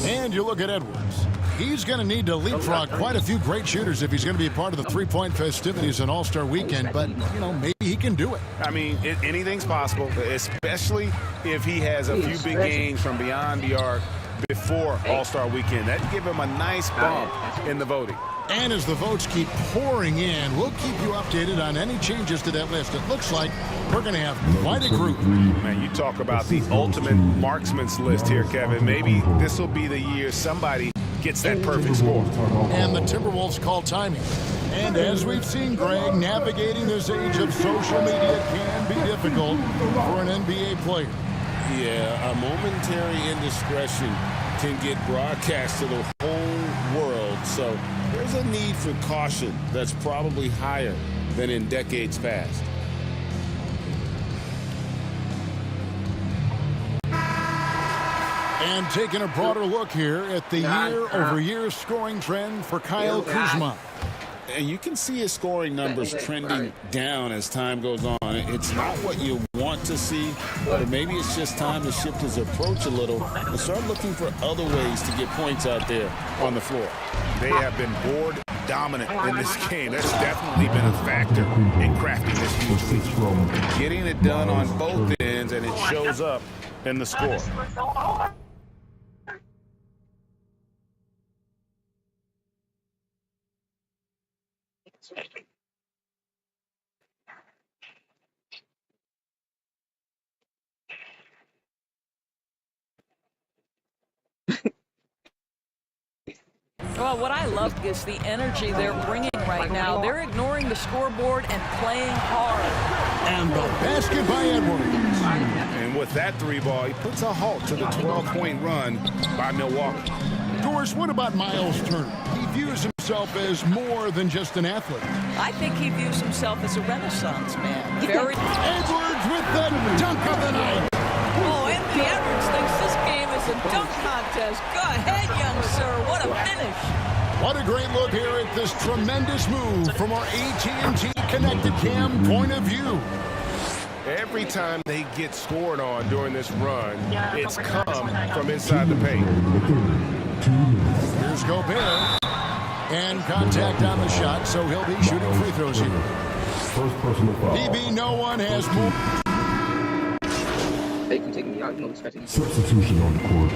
And you look at Edwards. He's going to need to leapfrog quite a few great shooters if he's going to be a part of the three-point festivities on All-Star Weekend, but, you know, maybe he can do it. I mean, anything's possible, especially if he has a few big games from beyond the arc before All-Star Weekend. That'd give him a nice bump in the voting. And as the votes keep pouring in, we'll keep you updated on any changes to that list. It looks like we're going to have quite a group. Man, you talk about the ultimate marksman's list here, Kevin. Maybe this will be the year somebody gets that perfect score. And the Timberwolves call timing. And as we've seen, Greg, navigating this age of social media can be difficult for an NBA player. Yeah, a momentary indiscretion can get broadcast to the whole world. So there's a need for caution that's probably higher than in decades past. And taking a broader look here at the year-over-year scoring trend for Kyle Kuzma. And you can see his scoring numbers trending down as time goes on. It's not what you want to see, but maybe it's just time to shift his approach a little and start looking for other ways to get points out there on the floor. They have been board dominant in this game. That's definitely been a factor in crafting this huge lead. Getting it done on both ends, and it shows up in the score. Well, what I love is the energy they're bringing right now. They're ignoring the scoreboard and playing hard. And the basket by Edwards. And with that three ball, he puts a halt to the 12-point run by Milwaukee. Doris, what about Miles Turner? He views himself as more than just an athlete. I think he views himself as a renaissance man. Very Edwards with the dunk of the night. Oh, Anthony Edwards thinks this game is a dunk contest. Go ahead, young sir. What a finish. What a great look here at this tremendous move from our AT&T Connected Cam point of view. Every time they get scored on during this run, it's come from inside the paint. Here's Gobert. And contact on the shot, so he'll be shooting free throws here. First personal foul. DB, no one has more. They can take me out, no expecting. Substitution on the court.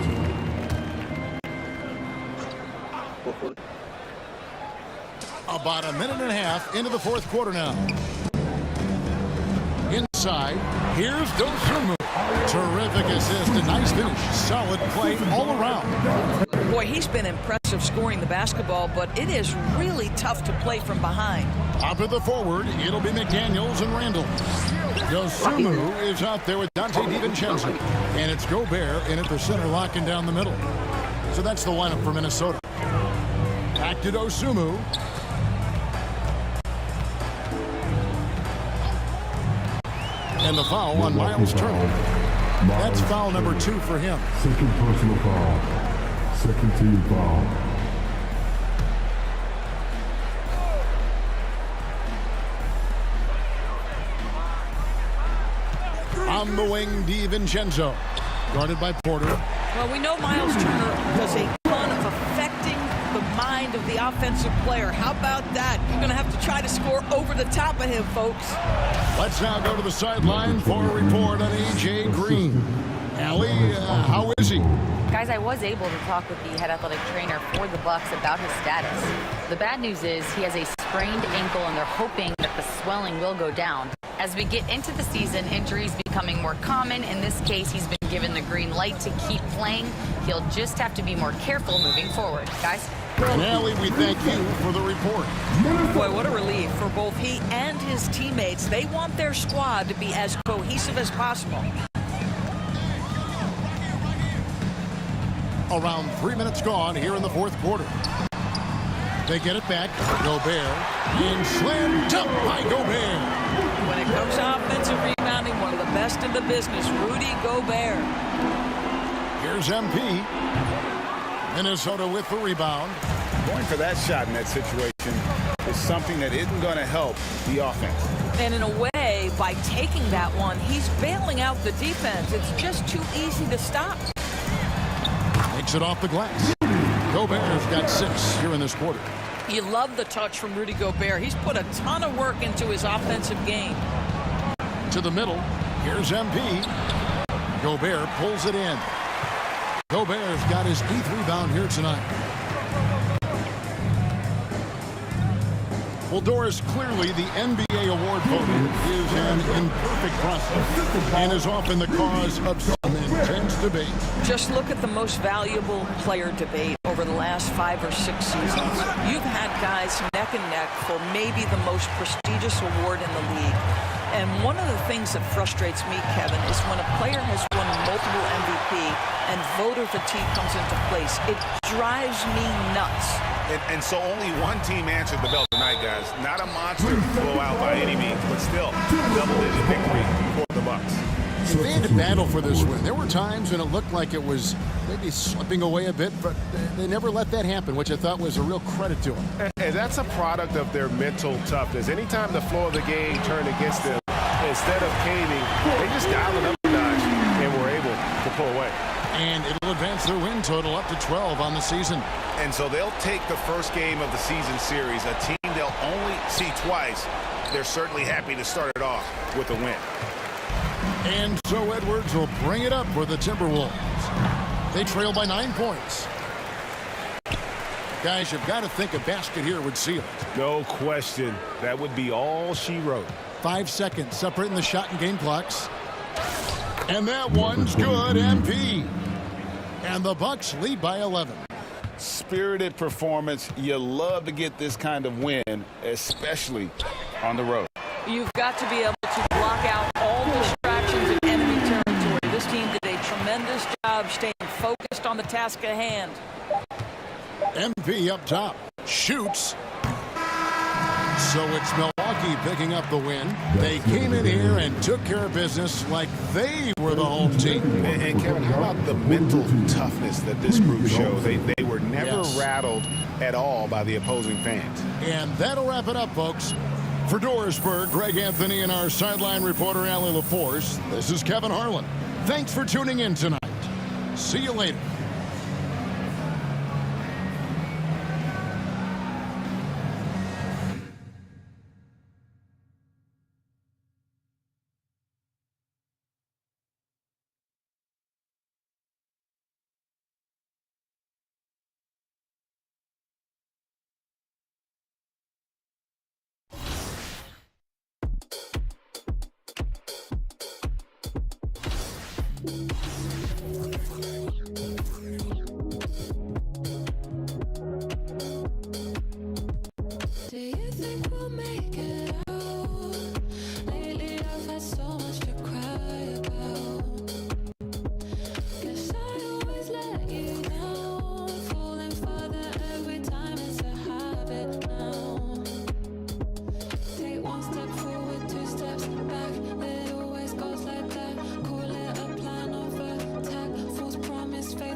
About a minute and a half into the fourth quarter now. Inside, here's Dosunmu. Terrific assist, a nice finish, solid play all around. Boy, he's been impressive scoring the basketball, but it is really tough to play from behind. Up at the forward, it'll be McDaniels and Randall. Dosunmu is out there with Dante DiVincenzo. And it's Gobert in at the center, locking down the middle. So that's the lineup for Minnesota. Back to Dosunmu. And the foul on Miles Turner. That's foul number 2 for him. Second personal foul. Second team foul. On the wing, DiVincenzo. Guarded by Porter. Well, we know Miles Turner does a ton of affecting the mind of the offensive player. How about that? You're going to have to try to score over the top of him, folks. Let's now go to the sideline for a report on A.J. Green. Allie, how is he? Guys, I was able to talk with the head athletic trainer for the Bucks about his status. The bad news is he has a sprained ankle, and they're hoping that the swelling will go down. As we get into the season, injuries becoming more common. In this case, he's been given the green light to keep playing. He'll just have to be more careful moving forward. Guys? And Allie, we thank you for the report. Boy, what a relief for both he and his teammates. They want their squad to be as cohesive as possible. Around 3 minutes gone here in the fourth quarter. They get it back. Gobert. And slammed up by Gobert. When it comes to offensive rebounding, one of the best in the business, Rudy Gobert. Here's MP. Minnesota with the rebound. Going for that shot in that situation is something that isn't going to help the offense. And in a way, by taking that one, he's bailing out the defense. It's just too easy to stop. Takes it off the glass. Gobert's got 6 here in this quarter. You love the touch from Rudy Gobert. He's put a ton of work into his offensive game. To the middle. Here's MP. Gobert pulls it in. Gobert's got his 8th rebound here tonight. Well, Doris, clearly the NBA award voting is an imperfect process and is often the cause of some intense debate. Just look at the most valuable player debate over the last 5 or 6 seasons. You've had guys neck and neck for maybe the most prestigious award in the league. And one of the things that frustrates me, Kevin, is when a player has won multiple MVP and voter fatigue comes into place. It drives me nuts. And so only one team answered the bell tonight, guys. Not a monster blowout by any means, but still double-digit victory for the Bucks. They had to battle for this win. There were times when it looked like it was maybe slipping away a bit, but they never let that happen, which I thought was a real credit to them. And that's a product of their mental toughness. Anytime the flow of the game turned against them, instead of caving, they just dialed it up a notch and were able to pull away. And it'll advance their win total up to 12 on the season. And so they'll take the first game of the season series, a team they'll only see twice. They're certainly happy to start it off with a win. And so Edwards will bring it up for the Timberwolves. They trail by 9 points. Guys, you've got to think a basket here would seal it. No question. That would be all she wrote. 5 seconds separating the shot and game clocks. And that one's good, MP. And the Bucks lead by 11. Spirited performance. You love to get this kind of win, especially on the road. You've got to be able to block out all distractions in enemy territory. This team did a tremendous job staying focused on the task at hand. MP up top. Shoots. So it's Milwaukee picking up the win. They came in here and took care of business like they were the home team. And Kevin, how about the mental toughness that this group showed? They were never rattled at all by the opposing fans. And that'll wrap it up, folks. For Dorisburg, Greg Anthony and our sideline reporter, Allie LaForce, this is Kevin Harlan. Thanks for tuning in tonight. See you later. Do you think we'll make it out? Lately I've had so much to cry about. Guess I always let you down. Falling farther every time, it's a habit now. Take 1 step forward, 2 steps back. It always goes like that. Call it a plan of attack. False promise, faith.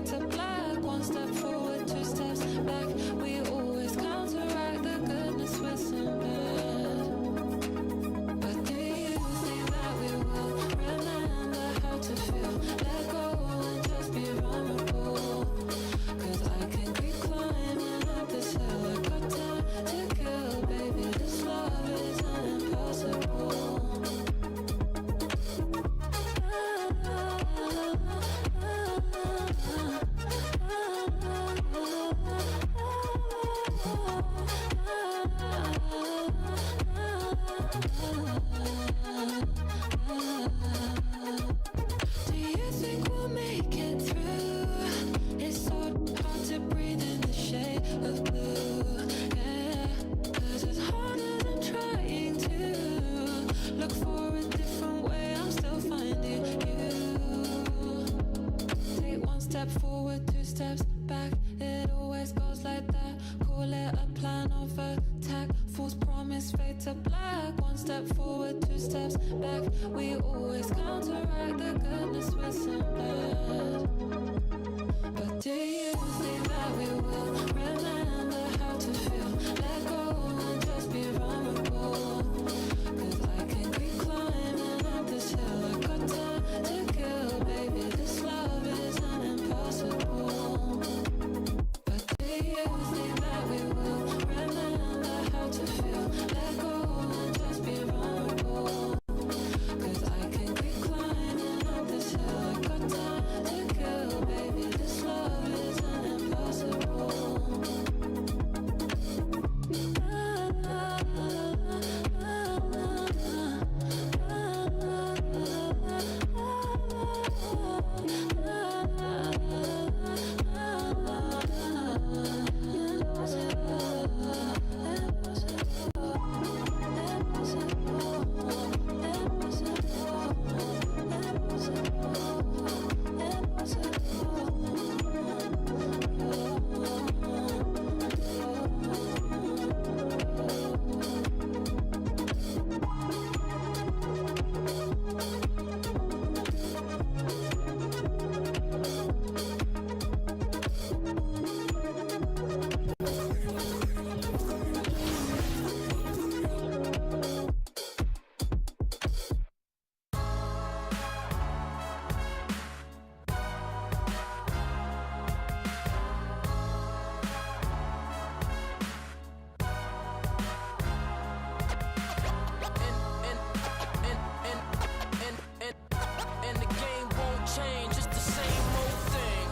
tack, false promise, fade to black. One step forward, two steps back. We always counteract the goodness with some bad. But do you think that we will remember how to feel? Let go and just be vulnerable. 'Cause I can keep climbing up this hill. I got time to kill, baby. This love isn't impossible. But do you think that we will remember how to feel? Let go and just be vulnerable. 'Cause I can keep climbing up this hill. I got time to kill, baby. This love isn't impossible. And the game won't change, it's the same old thing.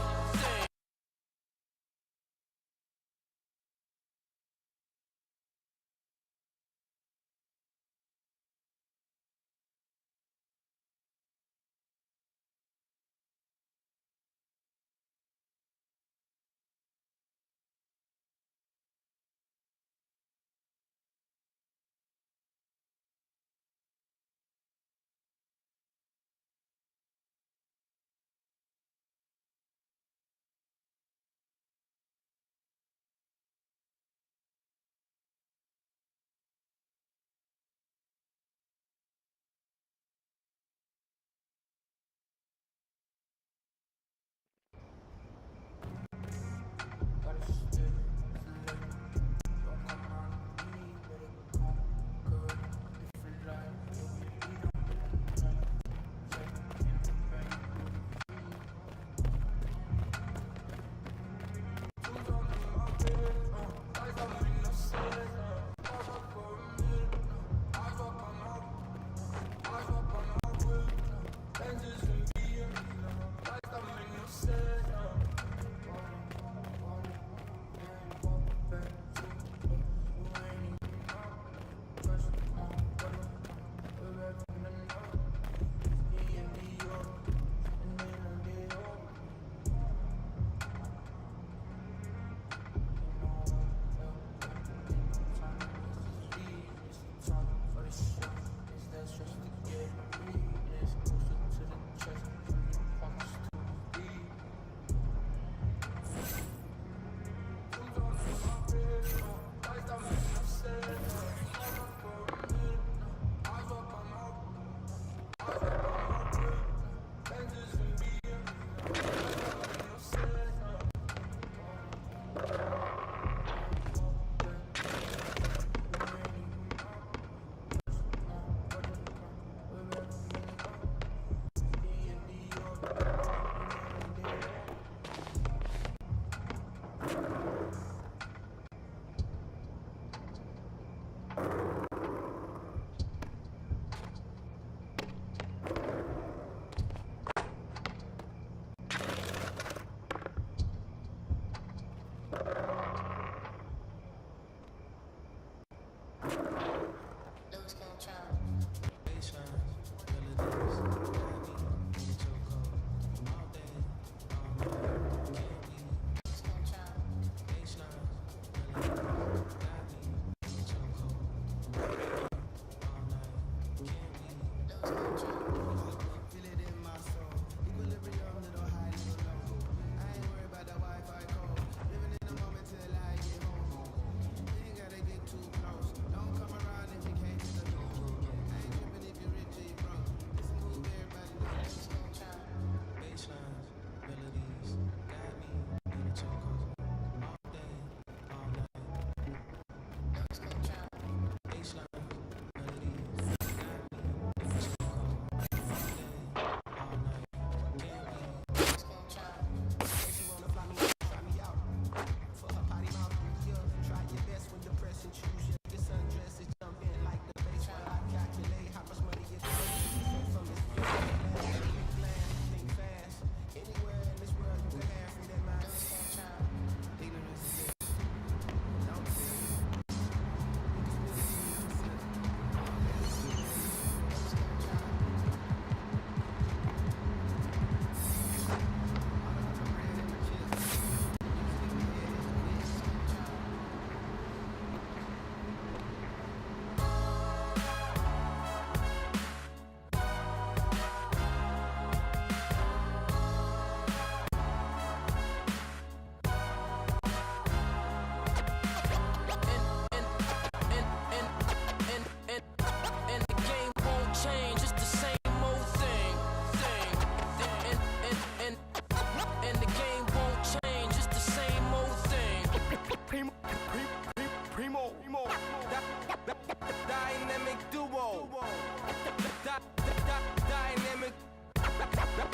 Dynamic duo.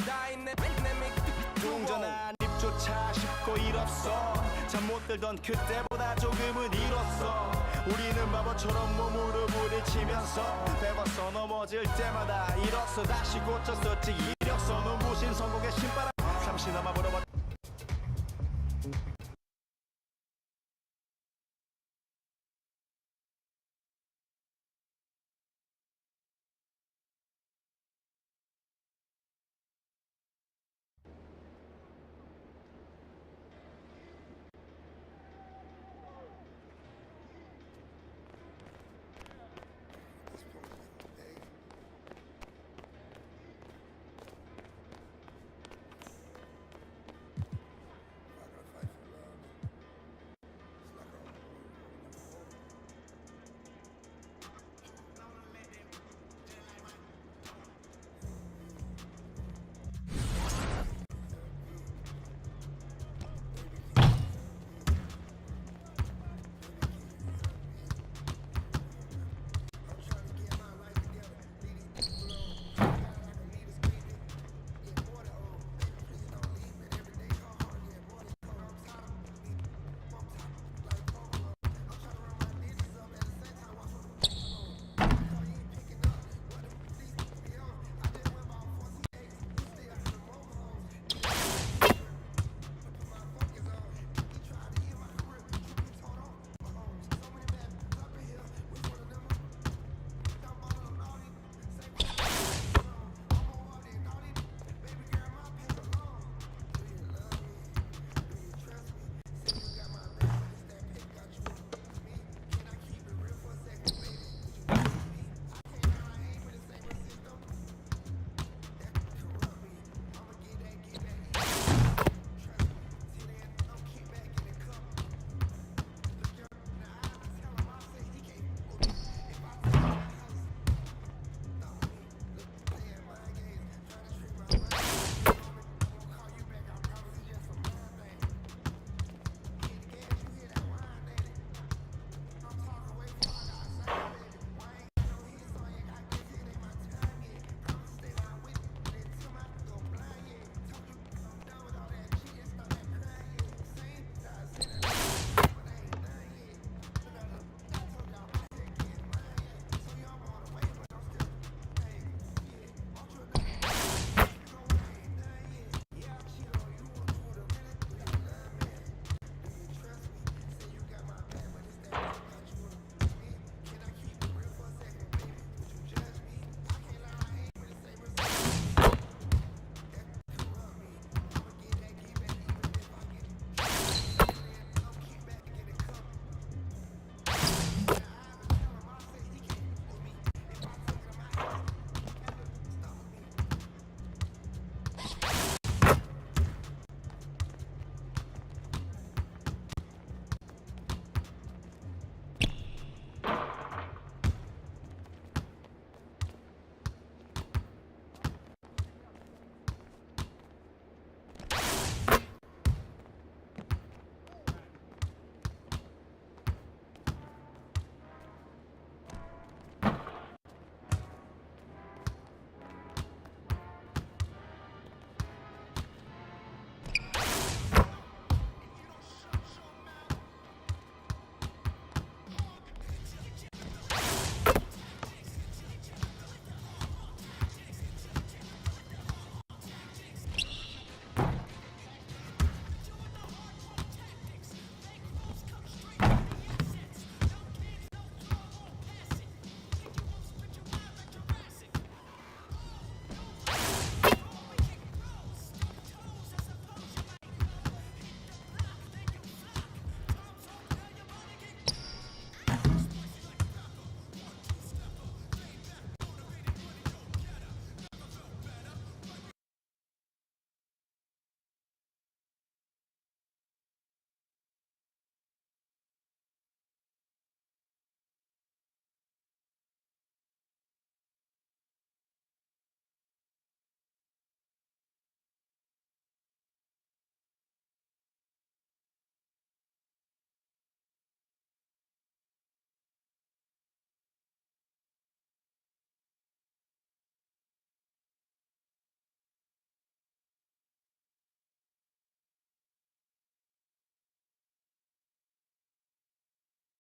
Dynamic 동전한 입조차 쉽고 일 없어 잠 못 들던 그때보다 조금은 일었어 우리는 바보처럼 몸으로 부딪히면서 배웠어 넘어질 때마다 일었어 다시 고쳤었지 이력서 눈부신 성공의 신바람 잠시나마 물어봤